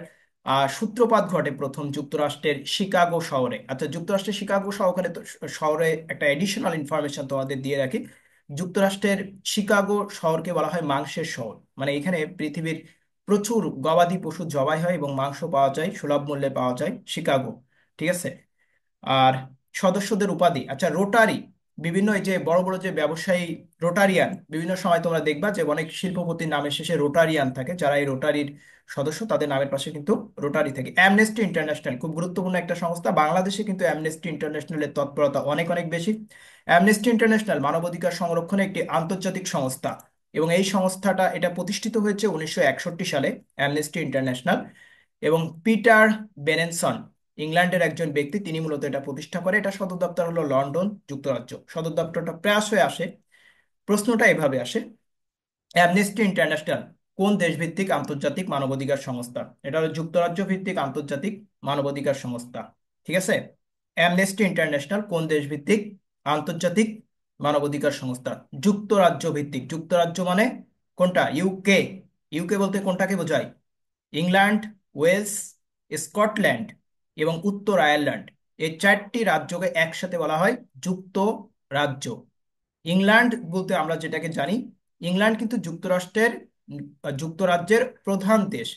সূত্রপাত ঘটে প্রথম যুক্তরাষ্ট্রের শিকাগো শহরে। আচ্ছা, যুক্তরাষ্ট্রের শিকাগো শহরে একটা এডিশনাল ইনফরমেশন তোমাদের দিয়ে রাখি। যুক্তরাষ্ট্রের শিকাগো শহরকে বলা হয় মাংসের শহর, মানে এখানে পৃথিবীর প্রচুর গবাদি পশু জবাই হয় এবং মাংস পাওয়া যায়, সুলভ মূল্যে পাওয়া যায় শিকাগো। ঠিক আছে। আর সদস্যদের উপাধি, আচ্ছা রোটারি, বিভিন্ন এই যে বড় বড় যে ব্যবসায়ী রোটারিয়ান, বিভিন্ন সময় তোমরা দেখবা যে অনেক শিল্পপতির নামের শেষে রোটারিয়ান থাকে, যারা এই রোটারির সদস্য তাদের নামের পাশে কিন্তু রোটারি থাকে। অ্যামনেস্টি ইন্টারন্যাশনাল খুব গুরুত্বপূর্ণ একটা সংস্থা, বাংলাদেশে কিন্তু অ্যামনেস্টি ইন্টারন্যাশনালের তৎপরতা অনেক অনেক বেশি। অ্যামনেস্টি ইন্টারন্যাশনাল মানবাধিকার সংরক্ষণে একটি আন্তর্জাতিক সংস্থা, এবং এই সংস্থাটা এটা প্রতিষ্ঠিত হয়েছে 1961 সালে, অ্যামনেস্টি ইন্টারন্যাশনাল। এবং পিটার বেনেনসন, ইংল্যান্ডের একজন ব্যক্তি, তিনি মূলত এটা প্রতিষ্ঠা করে। এটা সদর দপ্তর হলো লন্ডন, যুক্তরাজ্য। সদর দপ্তরটা প্রায়শই আসে, প্রশ্নটা এভাবে আসে, অ্যামনেস্টি ইন্টারন্যাশনাল কোন দেশভিত্তিক আন্তর্জাতিক মানবাধিকার সংস্থা? এটা হলো যুক্তরাজ্য ভিত্তিক আন্তর্জাতিক মানবাধিকার সংস্থা। ঠিক আছে। অ্যামনেস্টি ইন্টারন্যাশনাল কোন দেশভিত্তিক আন্তর্জাতিক মানবাধিকার সংস্থা? যুক্তরাজ্য ভিত্তিক। যুক্তরাজ্য মানে কোনটা? ইউকে। ইউকে বলতে কোনটাকে বোঝায়? ইংল্যান্ড, ওয়েলস, স্কটল্যান্ড এবং উত্তর আয়ারল্যান্ড, এই চারটি রাজ্যকে একসাথে বলা হয় যুক্তরাজ্য। ইংল্যান্ড বলতে আমরা যেটাকে জানি, ইংল্যান্ড কিন্তু যুক্তরাজ্যের প্রধান দেশ।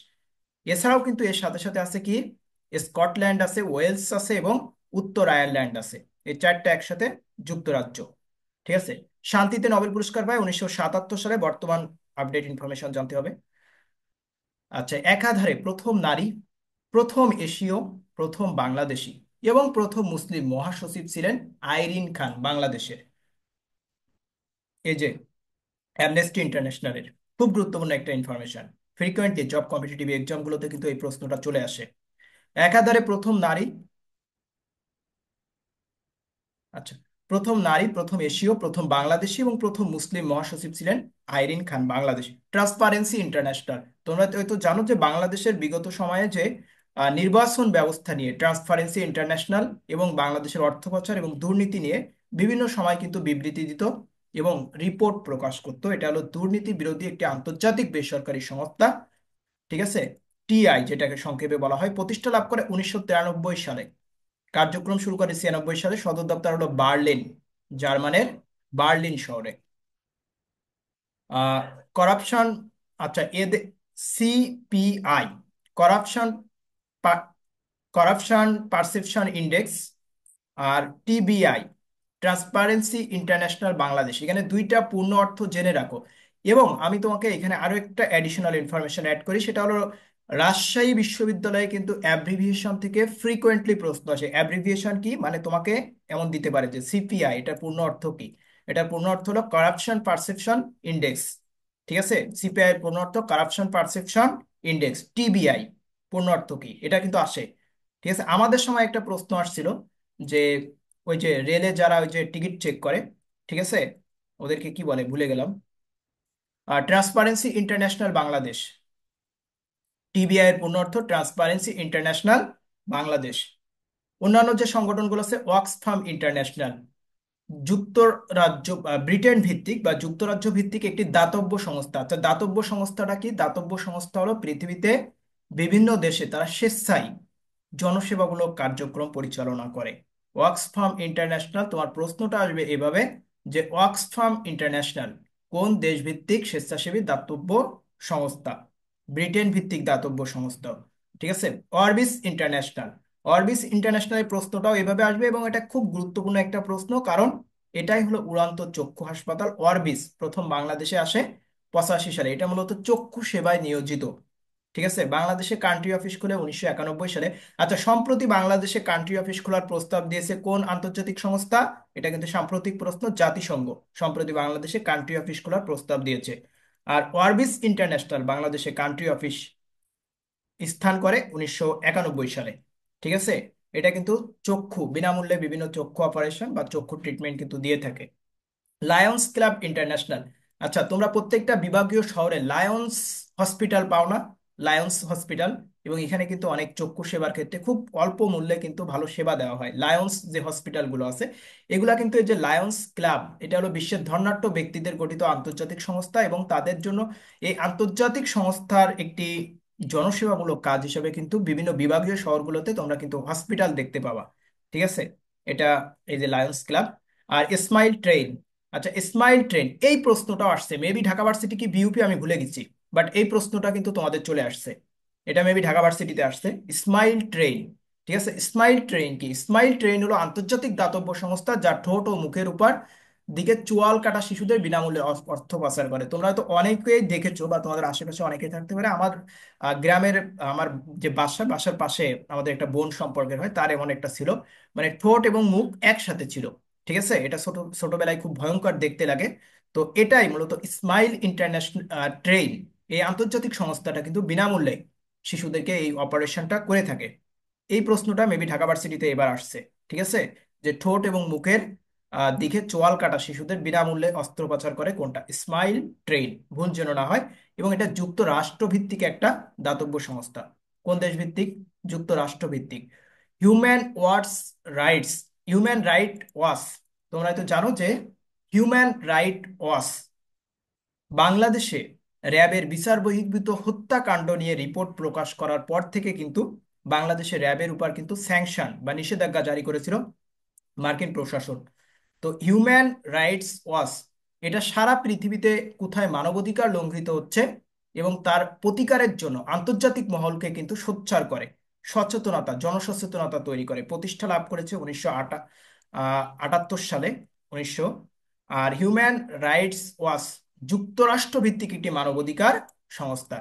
এছাড়াও কিন্তু এর সাথে সাথে আছে কি, স্কটল্যান্ড আছে, ওয়েলস আছে এবং উত্তর আয়ারল্যান্ড আছে। এই চারটা একসাথে যুক্তরাজ্য। ঠিক আছে। শান্তিতে নোবেল পুরস্কার পায় 1977 সালে, বর্তমান আপডেট ইনফরমেশন জানতে হবে। আচ্ছা, একাধারে প্রথম নারী, প্রথম এশীয়, প্রথম বাংলাদেশী এবং প্রথম মুসলিম মহাসচিব ছিলেন আইরিন খান, বাংলাদেশের। এই যে অ্যামনেস্টি ইন্টারন্যাশনালের খুব গুরুত্বপূর্ণ একটা ইনফরমেশন, ফ্রিকোয়েন্টলি জব কম্পিটিটিভ এক্সামগুলোতে কিন্তু এই প্রশ্নটা চলে আসে। একাধারে প্রথম নারী, আচ্ছা, প্রথম নারী, প্রথম এশীয়, প্রথম বাংলাদেশী এবং প্রথম মুসলিম মহাসচিব ছিলেন আইরিন খান, বাংলাদেশ। ট্রান্সপারেন্সি ইন্টারন্যাশনাল, তোমরা হয়তো জানো যে বাংলাদেশের বিগত সময়ে যে নির্বাচন ব্যবস্থা নিয়ে ট্রান্সপারেন্সি ইন্টারন্যাশনাল এবং বাংলাদেশের অর্থ পাচার এবং দুর্নীতি নিয়ে বিভিন্ন সময় কিন্তু বিবৃতি দিত এবং রিপোর্ট প্রকাশ করতো। এটা হলো দুর্নীতি বিরোধী একটি আন্তর্জাতিক বেসরকারি সংস্থা। ঠিক আছে। টিআই যেটাকে সংক্ষেপে বলা হয়, প্রতিষ্ঠা লাভ করে 1993 সালে, কার্যক্রম শুরু করে 96 সালে। সদর দপ্তর হলো বার্লিন, জার্মানের বার্লিন শহরে। করাপশন, আচ্ছা এদের CPI, corruption corruption perception index, আর টিবিআই ট্রান্সপারেন্সি ইন্টারন্যাশনাল বাংলাদেশ, এখানে দুইটা পূর্ণ অর্থ জেনে রাখো। এবং আমি তোমাকে এখানে আরো একটা অ্যাডিশনাল ইনফরমেশন অ্যাড করি, সেটা হলো রাজশাহী বিশ্ববিদ্যালয়ে কিন্তু অ্যাব্রিভিয়েশন থেকে ফ্রিকোয়েন্টলি প্রশ্ন আসে। অ্যাব্রিভিয়েশন কি মানে তোমাকে এমন দিতে পারে যে সিপিআই, এটার পূর্ণ অর্থ কি? এটার পূর্ণ অর্থ হলো কারাপশন পারসেপশন ইন্ডেক্স। ঠিক আছে। সিপিআই এর পূর্ণ অর্থ কারাপশন পারসেপশন ইন্ডেক্স। টিবিআই পূর্ণ অর্থ কি, এটা কিন্তু আসে। ঠিক আছে। আমাদের সময় একটা প্রশ্ন আসছিল যে ওই যে রেলে যারা ওই যে টিকিট চেক করে, ঠিক আছে, ওদেরকে কি বলে ভুলে গেলাম, ট্রান্সপারেন্সি ইন্টারন্যাশনাল বাংলাদেশ। টিবিআই এর পূর্ণ অর্থ ট্রান্সপারেন্সি ইন্টারন্যাশনাল বাংলাদেশ। অন্যান্য যে সংগঠনগুলো আছে, অক্সফাম ইন্টারন্যাশনাল, যুক্তরাজ্য ব্রিটেন ভিত্তিক বা যুক্তরাজ্য ভিত্তিক একটি দাতব্য সংস্থা। আচ্ছা, দাতব্য সংস্থাটা কি? দাতব্য সংস্থা হলো পৃথিবীতে বিভিন্ন দেশে তারা স্বেচ্ছায় জনসেবামূলক কার্যক্রম পরিচালনা করে। ওয়াক্সফাম ইন্টারন্যাশনাল, তোমার প্রশ্নটা আসবে এভাবে যে ওয়াক্সফাম ইন্টারন্যাশনাল কোন দেশভিত্তিক স্বেচ্ছাসেবী দাতব্য সংস্থা? ব্রিটেন ভিত্তিক দাতব্য সংস্থা। ঠিক আছে। অরবিস ইন্টারন্যাশনাল, অরবিস ইন্টারন্যাশনালের প্রশ্নটাও এভাবে আসবে এবং এটা খুব গুরুত্বপূর্ণ একটা প্রশ্ন, কারণ এটাই হলো উড়ান্ত চক্ষু হাসপাতাল। অরবিস প্রথম বাংলাদেশে আসে 85 সালে, এটা মূলত চক্ষু সেবায় নিয়োজিত। ঠিক আছে। বাংলাদেশে কান্ট্রি অফিস খুলে 1991 সালে। আচ্ছা, সম্প্রতি বাংলাদেশে কান্ট্রি অফিস খোলার প্রস্তাব দিয়েছে কোন আন্তর্জাতিক সংস্থা? এটা কিন্তু সাম্প্রতিক প্রশ্ন, জাতিসংঘ সম্প্রতি বাংলাদেশে কান্ট্রি অফিস খোলার প্রস্তাব দিয়েছে। আর অরবিস ইন্টারন্যাশনাল বাংলাদেশে কান্ট্রি অফিস স্থান করে 1991 সালে। ঠিক আছে। এটা কিন্তু চক্ষু বিনামূল্যে বিভিন্ন চক্ষু অপারেশন বা চক্ষু ট্রিটমেন্ট কিন্তু দিয়ে থাকে। লায়ন্স ক্লাব ইন্টারন্যাশনাল, আচ্ছা তোমরা প্রত্যেকটা বিভাগীয় শহরে লায়ন্স হসপিটাল পাও না? লায়ন্স হসপিটাল, এবং এখানে কিন্তু অনেক চক্ষু সেবার ক্ষেত্রে খুব অল্প মূল্যে কিন্তু ভালো সেবা দেওয়া হয়। লায়ন্স যে হসপিটালগুলো আছে এগুলা কিন্তু, এই যে লায়ন্স ক্লাব, এটা হলো বিশ্বের ধনাঢ্য ব্যক্তিদের গঠিত আন্তর্জাতিক সংস্থা, এবং তাদের জন্য এই আন্তর্জাতিক সংস্থার একটি জনসেবামূলক কাজ হিসেবে কিন্তু বিভিন্ন বিভাগীয় শহরগুলোতে তোমরা কিন্তু হসপিটাল দেখতে পাবা। ঠিক আছে, এটা এই যে লায়ন্স ক্লাব। আর স্মাইল ট্রেন, আচ্ছা স্মাইল ট্রেন এই প্রশ্নটাও আসছে, মেবি ঢাকা ভার্সিটি কি বিউপি আমি ভুলে গেছি, বাট এই প্রশ্নটা কিন্তু তোমাদের চলে আসছে, এটা মেবি ঢাকা ভার্সিটিতে আসছে। স্মাইল ট্রেন, ঠিক আছে, স্মাইল ট্রেন কি? স্মাইল ট্রেন হলো আন্তর্জাতিক দাতব্য সংস্থা যা ঠোঁট ও মুখের উপর দিকে চোয়াল কাটা শিশুদের বিনামূল্যে অর্থ পাচার করে। তোমরা হয়তো অনেকেই দেখেছো বা তোমাদের আশেপাশে অনেকেই থাকতে পারে। আমার গ্রামের, আমার যে বাসার পাশে আমাদের একটা বোন সম্পর্কের হয়, তার এমন একটা ছিল, মানে ঠোঁট এবং মুখ একসাথে ছিল। ঠিক আছে, এটা ছোটবেলায় খুব ভয়ঙ্কর দেখতে লাগে। তো এটাই মূলত স্মাইল ইন্টারন্যাশনাল ট্রেন, এই আন্তর্জাতিক সংস্থাটা কিন্তু বিনামূল্যে শিশুদেরকে এই অপারেশনটা করে থাকে। এই প্রশ্নটা মেবি ঢাকা ভার্সিটিতে এবার আসছে। ঠিক আছে, যে ঠোঁট এবং মুখের দিকে চোয়াল কাটা শিশুদের বিনামূল্যে অস্ত্রোপচার করে কোনটা? স্মাইল ট্রেন, ভুল যেন না হয়। এবং এটা যুক্তরাষ্ট্র ভিত্তিক একটা দাতব্য সংস্থা। কোন দেশ ভিত্তিক? যুক্তরাষ্ট্র ভিত্তিক। হিউম্যান ওয়ার্ডস রাইটস, হিউম্যান রাইট ওয়াচ, তোমরা হয়তো জানো যে হিউম্যান রাইট ওয়াচ বাংলাদেশে র্যাবের বিচার বহির্ভূত হত্যাকাণ্ড নিয়ে রিপোর্ট প্রকাশ করার পর থেকে কিন্তু বাংলাদেশে র্যাবের উপর কিন্তু স্যাংশন বা নিষেধাজ্ঞা জারি করেছিল মার্কিন প্রশাসন। তো হিউম্যান রাইটস ওয়াচ এটা সারা পৃথিবীতে কোথায় মানবাধিকার লঙ্ঘিত হচ্ছে এবং তার প্রতিকারের জন্য আন্তর্জাতিক মহলকে কিন্তু সোচ্চার করে, সচেতনতা, জনসচেতনতা তৈরি করে। প্রতিষ্ঠা লাভ করেছে 1978 সালে, 1900। আর হিউম্যান রাইটস ওয়াচ যুক্তরাষ্ট্র ভিত্তিক একটি মানবাধিকার সংস্থা।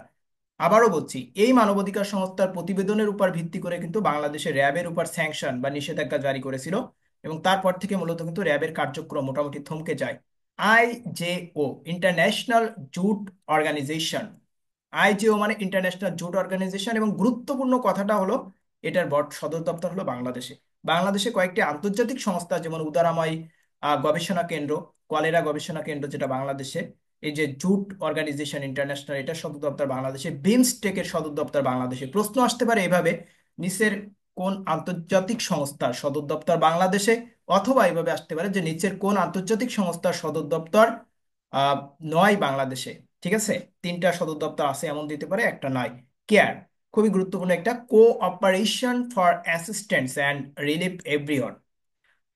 আবারও বলছি, এই মানবাধিকার সংস্থার প্রতিবেদনের উপর ভিত্তি করে কিন্তু বাংলাদেশের র্যাবের উপর স্যাংশন বা নিষেধাজ্ঞা জারি করেছিল, এবং তারপর থেকে মূলত কিন্তু র্যাবের কার্যক্রম মোটামুটি থমকে যায়। আইজেও, ইন্টারন্যাশনাল জুট অর্গানাইজেশন, আইজেও মানে ইন্টারন্যাশনাল জুট অর্গানাইজেশন, এবং গুরুত্বপূর্ণ কথাটা হলো এটার সদর দপ্তর হলো বাংলাদেশে। বাংলাদেশে কয়েকটি আন্তর্জাতিক সংস্থা, যেমন উদারাময় গবেষণা কেন্দ্র, কলেরা গবেষণা কেন্দ্র যেটা বাংলাদেশে, এই যে জুট অর্গানাইজেশন ইন্টারন্যাশনাল, এটা সদর দপ্তর বাংলাদেশে, বিমস্টেকের সদর দপ্তর বাংলাদেশে। প্রশ্ন আসতে পারে এভাবে, নিচের কোন আন্তর্জাতিক সংস্থার সদর দপ্তর বাংলাদেশে? অথবা এভাবে আসতে পারে যে নিচের কোন আন্তর্জাতিক সংস্থার সদর দপ্তর আহ নয় বাংলাদেশে? ঠিক আছে, তিনটা সদর দপ্তর আছে এমন দিতে পারে, একটা নাই। কেয়ার, খুবই গুরুত্বপূর্ণ একটা, cooperation for assistance and relief everyone.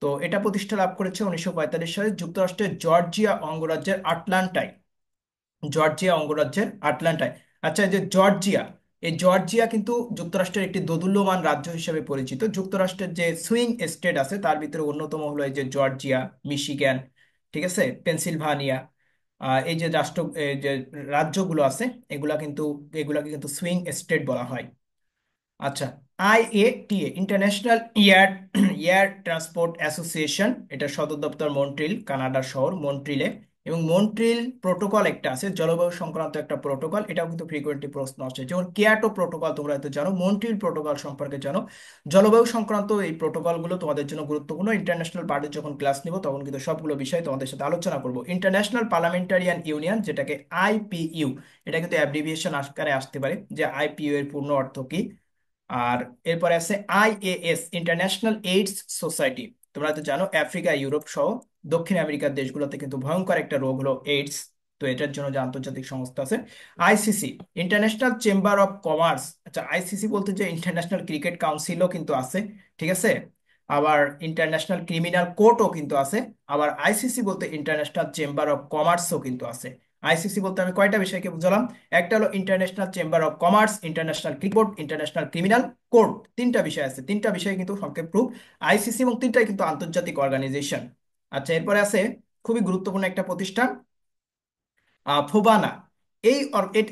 তো এটা প্রতিষ্ঠা লাভ করেছে 1945 সালে যুক্তরাষ্ট্রের জর্জিয়া অঙ্গরাজ্যের আটলান্টায়, জর্জিয়া অঙ্গরাজ্যের আটলান্টায়। আচ্ছা, এই যে জর্জিয়া, এই জর্জিয়া কিন্তু যুক্তরাষ্ট্রের একটি দোদুল্যমান রাজ্য হিসেবে পরিচিত। যুক্তরাষ্ট্রের যে সুইং স্টেট আছে তার ভিতরে অন্যতম হলো এই যে জর্জিয়া, মিশিগান, ঠিক আছে, পেনসিলভানিয়া। এই যে এই যে রাজ্যগুলো আছে, এগুলাকে কিন্তু সুইং স্টেট বলা হয়। আচ্ছা, আইএটিএ, ইন্টারন্যাশনাল এয়ার ট্রান্সপোর্ট অ্যাসোসিয়েশন, এটা সদর দপ্তর মন্ট্রিল, কানাডার শহর মন্ট্রিলে। এবং মন্ট্রিল প্রোটোকল একটা আছে, জলবায়ু সংক্রান্ত একটা প্রোটোকল, এটাও কিন্তু ফ্রিকোয়েন্টলি প্রশ্ন আসে। যেমন কিয়োটো প্রোটোকল তোমরা হয়তো জানো, মন্ট্রিল প্রোটোকল সম্পর্কে জানো। জলবায়ু সংক্রান্ত এই প্রোটোকলগুলো তোমাদের জন্য গুরুত্বপূর্ণ। ইন্টারন্যাশনাল পার্টির যখন ক্লাস নিব তখন কিন্তু সবগুলো বিষয় তোমাদের সাথে আলোচনা করব। ইন্টারন্যাশনাল পার্লামেন্টারিয়ান ইউনিয়ন, যেটাকে আইপিইউ, এটা কিন্তু অ্যাব্রিভিয়েশন আকারে আসতে পারে, যে আইপিইউ এর পূর্ণ অর্থ কি। আর এরপরে আছে আইএএস, ইন্টারন্যাশনাল এইডস সোসাইটি। তোমরা তো জানো আফ্রিকা, ইউরোপ সহ দক্ষিণ আমেরিকার দেশগুলোতে কিন্তু ভয়ঙ্কর একটা রোগ হলো এইডস। তো এটার জন্য যে আন্তর্জাতিক সংস্থা আছে। ICC, international chamber of commerce. আচ্ছা, আইসিসি বলতে যে ইন্টারন্যাশনাল ক্রিকেট কাউন্সিলও কিন্তু আছে, ঠিক আছে। আবার ইন্টারন্যাশনাল ক্রিমিনাল কোর্টও কিন্তু আছে। আবার আইসিসি বলতে ইন্টারন্যাশনাল চেম্বার অফ কমার্সও কিন্তু আছে। আইসিসি বলতে আমি কয়টা বিষয়কে বুঝালাম? একটা হলো international chamber of commerce, international cricket, international criminal court, তিনটা বিষয় আছে। তিনটা বিষয় কিন্তু সংক্ষেপ রূপ আইসিসি, এবং তিনটাই কিন্তু আন্তর্জাতিক অর্গানাইজেশন। আচ্ছা, এরপরে আছে খুবই গুরুত্বপূর্ণ একটা প্রতিষ্ঠান, ফোবানা।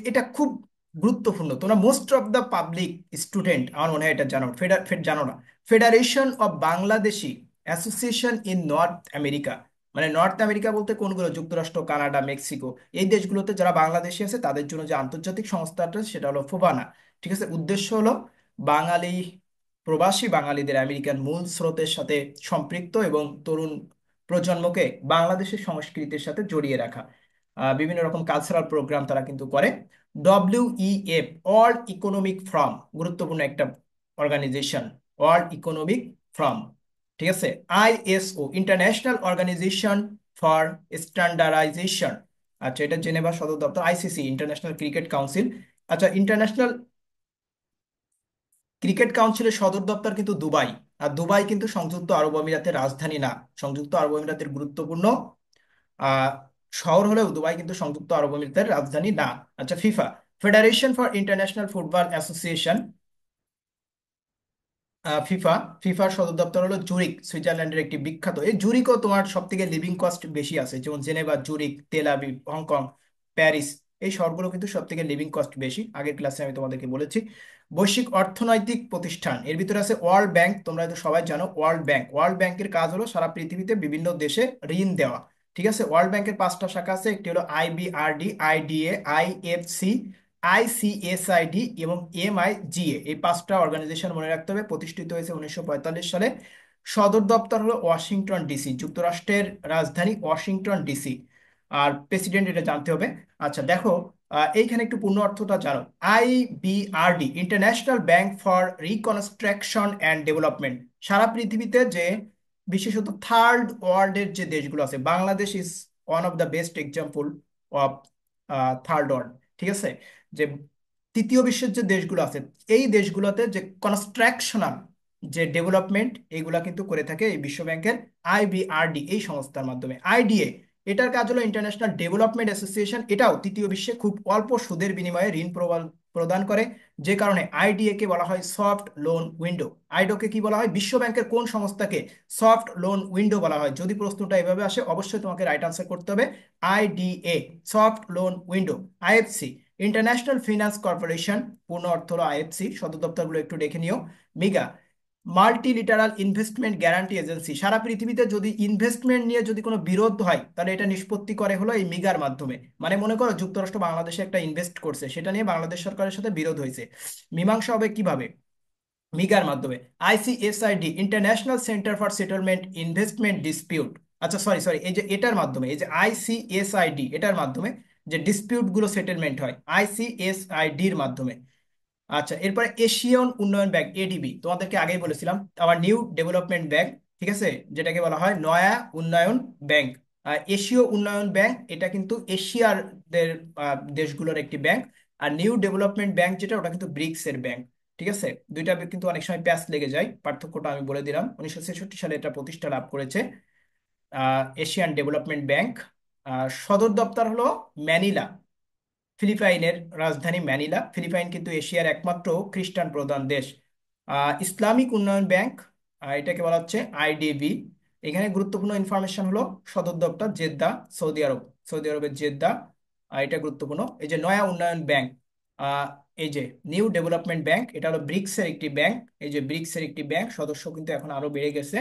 এটা খুব গুরুত্বপূর্ণ, তোমরা most of the public student আমার মনে হয় এটা জানো, জানো না। Federation of Bangladeshi association in north America, মানে নর্থ আমেরিকা বলতে কোনগুলো? যুক্তরাষ্ট্র, কানাডা, মেক্সিকো, এই দেশগুলোতে যারা বাংলাদেশি আছে তাদের জন্য যে আন্তর্জাতিক সংস্থাটা সেটা হলো ফোবানা। ঠিক আছে, উদ্দেশ্য হলো বাঙালি, প্রবাসী বাঙালিদের আমেরিকান মূল স্রোতের সাথে সম্পৃক্ত এবং তরুণ প্রজন্মকে বাংলাদেশের সংস্কৃতির সাথে জড়িয়ে রাখা। বিভিন্ন রকম কালচারাল প্রোগ্রাম তারা কিন্তু করে। WEF, ওয়ার্ল্ড ইকোনমিক ফোরাম, গুরুত্বপূর্ণ একটা অর্গানাইজেশন, ওয়ার্ল্ড ইকোনমিক ফোরাম। ঠিক আছে। ISO, international organisation for standardisation. আচ্ছা, এটা জেনেভা সদর দপ্তর। ICC, International Cricket Council. আচ্ছা, ইন্টারন্যাশনাল ক্রিকেট কাউন্সিলের সদর দপ্তর কিন্তু দুবাই। আর দুবাই কিন্তু সংযুক্ত আরব আমিরাতের রাজধানী না, সংযুক্ত আরব আমিরাতের গুরুত্বপূর্ণ আহ শহর হলেও দুবাই কিন্তু সংযুক্ত আরব আমিরাতের রাজধানী না। আচ্ছা, FIFA, federation for international football association, FIFA. ফিফার সদর দপ্তর হলো জুরিক, সুইজারল্যান্ডের একটি বিখ্যাত। এই জুরিকও তোমার সব থেকে লিভিং কস্ট বেশি আছে, যেমন Geneva, Zurich, Tel Aviv, Hong Kong, Paris, এই শহরগুলো কিন্তু সব থেকে লিভিং কস্ট বেশি, আগের ক্লাসে আমি তোমাদেরকে বলেছি। বৈশ্বিক অর্থনৈতিক প্রতিষ্ঠান, এর ভিতরে আছে ওয়ার্ল্ড ব্যাংক। তোমরা তো সবাই জানো ওয়ার্ল্ড ব্যাংক। ওয়ার্ল্ড ব্যাংকের কাজ হলো সারা পৃথিবীতে বিভিন্ন দেশে ঋণ দেওয়া। ঠিক আছে। ওয়ার্ল্ড ব্যাংকের 5টা শাখা আছে, একটি হলো IBRD, IDA, IFC, ICSID এবং MIGA। এই 5টা অর্গানাইজেশন মনে রাখতে হবে। প্রতিষ্ঠিত হয়েছে 1945 সালে। সদর দপ্তর হলো ওয়াশিংটন ডিসি, যুক্তরাষ্ট্রের রাজধানী ওয়াশিংটন ডিসি। আর প্রেসিডেন্ট, এটা জানতে হবে। আচ্ছা দেখো, এইখানে একটু পূর্ণ অর্থটা জানো। IBRD, international bank for reconstruction and development. সারা পৃথিবীতে যে বিশেষত থার্ড ওয়ার্ল্ডের যে দেশগুলো আছে, Bangladesh is one of the best example of third world. ঠিক আছে। যে তৃতীয় বিশ্বের যে দেশগুলো আছে, এই দেশগুলোতে যে কনস্ট্রাকশনাল যে ডেভেলপমেন্ট, এগুলা কিন্তু করে থাকে এই বিশ্ব ব্যাংকের IBRD এই সংস্থার মাধ্যমে। IDA, এটার কাজ হলো ইন্টারন্যাশনাল ডেভেলপমেন্ট অ্যাসোসিয়েশন। এটাও তৃতীয় বিশ্বে খুব অল্প সুদের বিনিময়ে ঋণ প্রদান করে, যে কারণে IDA কে বলা হয় সফট লোন উইন্ডো। আইডোকে কি বলা হয়? বিশ্ব ব্যাংকের কোন সংস্থাকে সফট লোন উইন্ডো বলা হয়? যদি প্রশ্নটা এভাবে আসে, অবশ্যই তোমাকে রাইট আনসার করতে হবে IDA, soft loan window. IFC, international finance corporation, পূর্ণ অর্থ হলো IFC। সদর দপ্তরগুলো একটু দেখে নিও। MIGA, multilateral investment guarantee agency. সারা পৃথিবীতে যদি ইনভেস্টমেন্ট নিয়ে যদি কোনো বিরোধ হয়, তাহলে এটা নিষ্পত্তি করে হলো এই মিগার মাধ্যমে। মানে মনে করো যুক্তরাষ্ট্র বাংলাদেশে একটা ইনভেস্ট করছে, সেটা নিয়ে বাংলাদেশ সরকারের সাথে বিরোধ হয়েছে, মীমাংসা হবে কিভাবে? মিগার মাধ্যমে। ICSID, international centre for settlement investment dispute. আচ্ছা সরি সরি, এই যে এটার মাধ্যমে, এই যে ICSID, এটার মাধ্যমে যে ডিসপিউট গুলো সেটেলমেন্ট হয় ICSID-র মাধ্যমে। আচ্ছা, এরপরে এশিয়ান উন্নয়ন ব্যাংক, ADB, তোমাদেরকে আগেই বলেছিলাম, আবার নিউ ডেভেলপমেন্ট ব্যাংক। ঠিক আছে, যেটাকে বলা হয় নয়া উন্নয়ন ব্যাংক। এশীয় উন্নয়ন ব্যাংক, এটা কিন্তু এশিয়ার দেশগুলোর একটি ব্যাংক। আর নিউ ডেভেলপমেন্ট ব্যাংক যেটা, ওটা কিন্তু ব্রিক্স এর ব্যাংক। ঠিক আছে, দুইটা কিন্তু অনেক সময় প্যাচ লেগে যায়, পার্থক্যটা আমি বলে দিলাম। 1966 সালে এটা প্রতিষ্ঠা লাভ করেছে এশিয়ান ডেভেলপমেন্ট ব্যাংক। সদর দপ্তর হলো ম্যানিলা, ফিলিপাইনের রাজধানী ম্যানিলা। ফিলিপাইন কিন্তু এশিয়ার একমাত্র খ্রিস্টান প্রধান দেশ। ইসলামিক উন্নয়ন ব্যাংক, এটাকে বলা হচ্ছে IDB। এখানে গুরুত্বপূর্ণ ইনফরমেশন হলো সদর দপ্তর জেদ্দা, সৌদি আরব, সৌদি আরবের জেদ্দা। এটা গুরুত্বপূর্ণ। এই যে নয়া উন্নয়ন ব্যাংক, আহ, এই যে নিউ ডেভেলপমেন্ট ব্যাংক, এটা হলো ব্রিক্স এর একটি ব্যাংক। এই যে ব্রিক্স এর একটি ব্যাংক, সদস্য কিন্তু এখন আরো বেড়ে গেছে।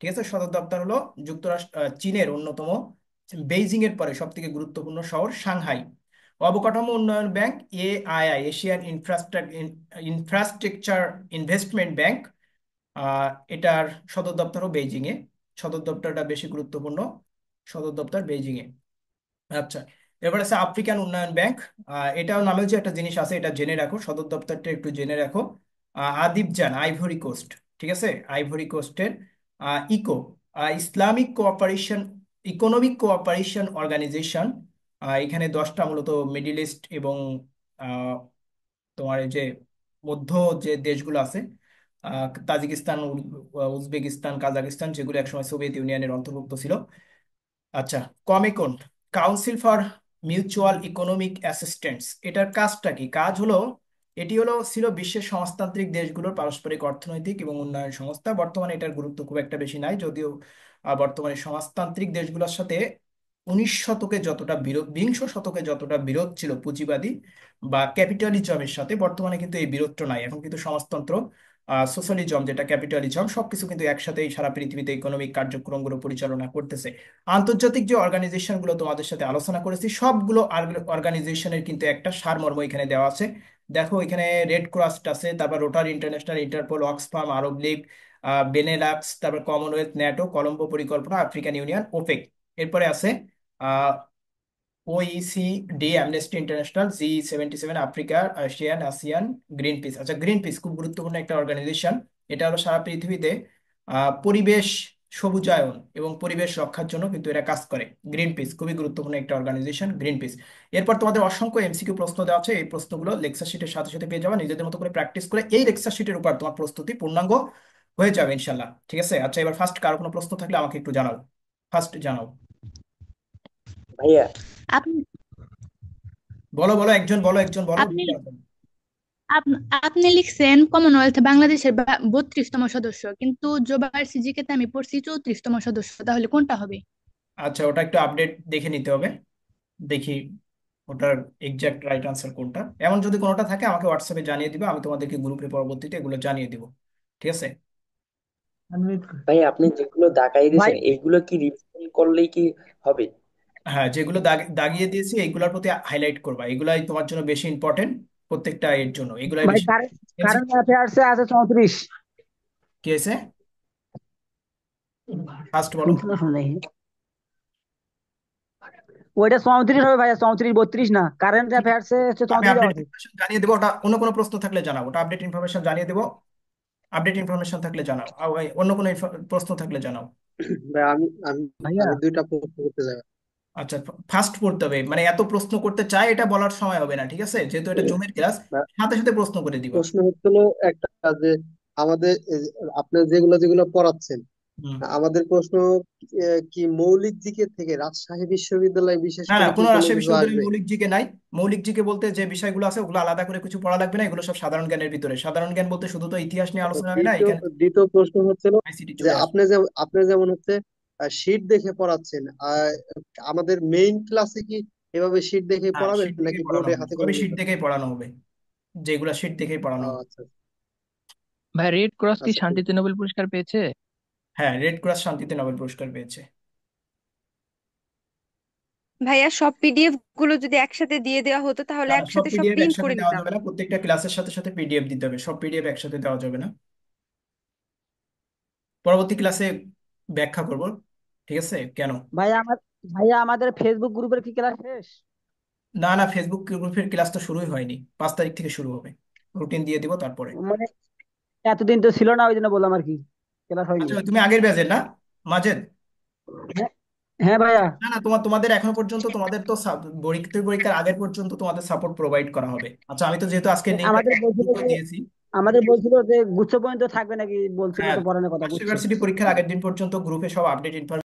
ঠিক আছে। সদর দপ্তর হলো যুক্তরাষ্ট্র, চীনের অন্যতম, বেইজিং এর পরে সব থেকে গুরুত্বপূর্ণ শহর সাংহাই। অবকাঠামো উন্নয়ন bank, AII, Asian infrastructure investment bank. এটার সদর দপ্তরও বেইজিং এ। সদর দপ্তরটা বেশি গুরুত্বপূর্ণ, সদর দপ্তর বেইজিং এ। আচ্ছা, এবার আছে আফ্রিকান উন্নয়ন ব্যাংক। এটাও নামেও যে একটা জিনিস আছে, এটা জেনে রাখো, সদর দপ্তরটা একটু জেনে রাখো। Abidjan, Ivory Coast. ঠিক আছে, আইভরি কোস্টের। ECO, Islamic cooperation, economic cooperation organization. এখানে 10টা মূলত মিডিল ইস্ট এবং আহ, তোমার এই যে মধ্য যে দেশগুলো আছে, তাজিকিস্তান, উজবেকিস্তান, কাজাকিস্তান, যেগুলো একসময় সোভিয়েত ইউনিয়নের অন্তর্ভুক্ত ছিল। আচ্ছা, Comecon, council for mutual economic assistance. এটার কাজটা কি? কাজ হলো, এটি হলো ছিল বিশ্বের সমাজতান্ত্রিক দেশগুলোর পারস্পরিক অর্থনৈতিক এবং উন্নয়ন সংস্থা। বর্তমানে এটার গুরুত্ব খুব একটা বেশি নাই, যদিও বর্তমানে সমাজতান্ত্রিক দেশগুলোর সাথে 19 শতকে যতটা বিরোধ, বিংশ শতকে যতটা বিরোধ ছিল পুঁজিবাদী বা ক্যাপিটালিজমের সাথে, বর্তমানে কিন্তু এই বিরোধটা নাই। এখন কিন্তু সমাজতন্ত্র, সোশ্যালিজম যেটা ক্যাপিটালিজম, সবকিছু কিন্তু একসাথেই সারা পৃথিবীতে ইকোনমিক কার্যক্রমগুলো পরিচালনা করতেছে। আন্তর্জাতিক যে অর্গানাইজেশন গুলো তোমাদের সাথে আলোচনা করেছি, সবগুলো অর্গানাইজেশনের কিন্তু একটা সারমর্ম এখানে দেওয়া আছে। দেখো, এখানে রেড ক্রস আছে, তারপর রোটারি ইন্টারন্যাশনাল, ইন্টারপোল, অক্সফাম, আরব লীগ, বেনেলাক্স, তারপর কমনওয়েলথ, ন্যাটো, কলম্বো পরিকল্পনা, আফ্রিকান ইউনিয়ন, ওপেক। এরপরে আছে OECD, amnesty international, G77, Africa, ASEAN, green piece. আচ্ছা, গ্রিন পিস খুব গুরুত্বপূর্ণ একটা অর্গানাইজেশন। এটা হলো সারা পৃথিবীতে পরিবেশ সবুজায়ন এবং পরিবেশ রক্ষার জন্য কিন্তু এরা কাজ করে। গ্রিন পিস খুবই গুরুত্বপূর্ণ একটা অর্গানাইজেশন, গ্রিন পিস। এরপর তোমাদের অসংখ্য এমসিকিউ প্রশ্ন দেওয়া আছে, এই প্রশ্নগুলো লেকচার শিটের সাথে সাথে পেয়ে যাবে। নিজেদের মতো করে প্র্যাকটিস করে এই লেকচার শিটের উপর তোমার প্রস্তুতি পূর্ণাঙ্গ হয়ে যাবে ইনশাল্লাহ। ঠিক আছে? আচ্ছা, এবার ফার্স্ট কারো কোনো প্রশ্ন থাকলে আমাকে একটু জানাও, ফার্স্ট জানাও। ভাইয়া আপনি বলো বলো, একজন বলো, একজন বলো। আপনি আপনি লিখছেন কমনওয়েলথ বাংলাদেশের 32তম সদস্য, কিন্তু জোবায়ের সিজিকে তে আমি পড়ছি 34তম সদস্য, তাহলে কোনটা হবে? আচ্ছা, ওটা একটু আপডেট দেখে নিতে হবে। দেখি ওটার এক্সাক্ট রাইট আনসার কোনটা। এমন যদি কোনোটা থাকে আমাকে হোয়াটসঅ্যাপে জানিয়ে দিবে, আমি তোমাদেরকে গ্রুপে পরবর্তীতে এগুলো জানিয়ে দিব। ঠিক আছে? ভাইয়া আপনি যেগুলো দাগাই ভাই দিয়েছেন এগুলো কি রিভিশন করলেই কি হবে? হ্যাঁ, যেগুলো দাগিয়ে দিয়েছি এইগুলোর প্রতি হাইলাইট করবা, এগুলাই তোমার জন্য বেশি ইম্পর্টেন্ট। প্রত্যেকটা এর জন্য এগুলাই ভাই বেশি। কারেন্ট অ্যাফেয়ার্সে আছে 34। কি হয়েছে? ফার্স্ট বলো। ওইটা 34 হবে ভাইয়া, 34 32 না, কারেন্ট অ্যাফেয়ার্সে হচ্ছে আমি 34 আপডেট আছে। ইনফরমেশন জানিয়ে দেবো, ওটা অন্য কোনো প্রশ্ন থাকলে জানাবো, ওটা আপডেট ইনফরমেশন জানিয়ে দেবো। আপডেট ইনফরমেশন থাকলে জানাও, আর ওই অন্য কোনো প্রশ্ন থাকলে জানাও। ভাই আমি আমি ভাইয়া আমি দুইটা প্রশ্ন করতে চাই। আচ্ছা, ফার্স্ট পড়তে হবে, মানে এত প্রশ্ন করতে চাই এটা বলার সময় হবে না। ঠিক আছে? যেহেতু এটা জুমের ক্লাস, ভাই, সাথে সাথে প্রশ্ন করে দিবা। প্রশ্ন হচ্ছিল একটা, যে আমাদের আপনি যেগুলো যেগুলো পড়াচ্ছেন, হুম। আমাদের প্রশ্ন কি মৌলিক দিকে থেকে রাজশাহী বিশ্ববিদ্যালয় বিশেষ না না, করে কি কোনো কোনো রাজশাহী কিছু বিশ্ববিদ্যালয়ের আসবে? মৌলিক জিকে নাই। মৌলিক জিকে বলতে যে বিষয়গুলো আছে ওগুলো আলাদা করে কিছু পড়া লাগবে না, এগুলো সব সাধারণ জ্ঞানের ভিতরে। সাধারণ জ্ঞান বলতে শুধু তো ইতিহাস নিয়ে আচ্ছা, আলোচনা হয় না, দ্বিতীয় এখানে দ্বিতীয় প্রশ্ন হচ্ছিল আইসিটি যে চলে আসে। আপনি যেমন হচ্ছে শীট দেখে পড়াচ্ছেন, আমাদের মেইন ক্লাসে কি এভাবে শীট দেখে হ্যাঁ, পড়াবেন শীট নাকি দেখেই পড়ানো বোর্ডে হবে, হাতে সবই কলমে শীট পড়াবেন? দেখেই পড়ানো হবে, যেগুলো শীট দেখেই পড়ানো হবে। আচ্ছা ভাই, রেড ক্রস কি আচ্ছা, ঠিক। শান্তিতে নোবেল পুরস্কার পেয়েছে? হ্যাঁ, রেড ক্রস শান্তিতে নোবেল পুরস্কার পেয়েছে। ভাইয়া সব পিডিএফ গুলো যদি একসাথে দিয়ে দেওয়া হতো তাহলে না না, সব একসাথে সব পিডিএফ প্রিন্ট একসাথে করে দেওয়া নিতাম। যাবে না, প্রত্যেকটা ক্লাসের সাথে সাথে পিডিএফ দিতে হবে, সব পিডিএফ একসাথে দেওয়া যাবে না। পরবর্তী ক্লাসে ব্যাখ্যা করব। ঠিক আছে? কেন? ভাইয়া ভাইয়া আমাদের ফেসবুক গ্রুপের কি ক্লাস শেষ? না না, ফেসবুক গ্রুপের ক্লাস তো শুরুই হয়নি, 5 তারিখ থেকে শুরু হবে। রুটিন দিয়ে দিব তারপরে। মানে এতদিন তো ছিল না, ওই জন্য বললাম আর কি, ক্লাস হয়নি। আচ্ছা, তুমি আগের ব্যাচের না, মাজেদ? হ্যাঁ, হ্যাঁ ভাইয়া। না না, তোমাদের এখনো পর্যন্ত তোমাদের তো পরীক্ষার আগের পর্যন্ত তোমাদের সাপোর্ট প্রোভাইড করা হবে। আচ্ছা, আমি তো যেহেতু আজকে লিঙ্কটা আমাদের বলছিল গ্রুপে যে দিয়েছি। গুচ্ছ পর্যন্ত থাকবে নাকি, বলছিল হ্যাঁ, তো পড়ানোর কথা, গুচ্ছ। ইউনিভার্সিটি পরীক্ষার আগের দিন পর্যন্ত গ্রুপে সব আপডেট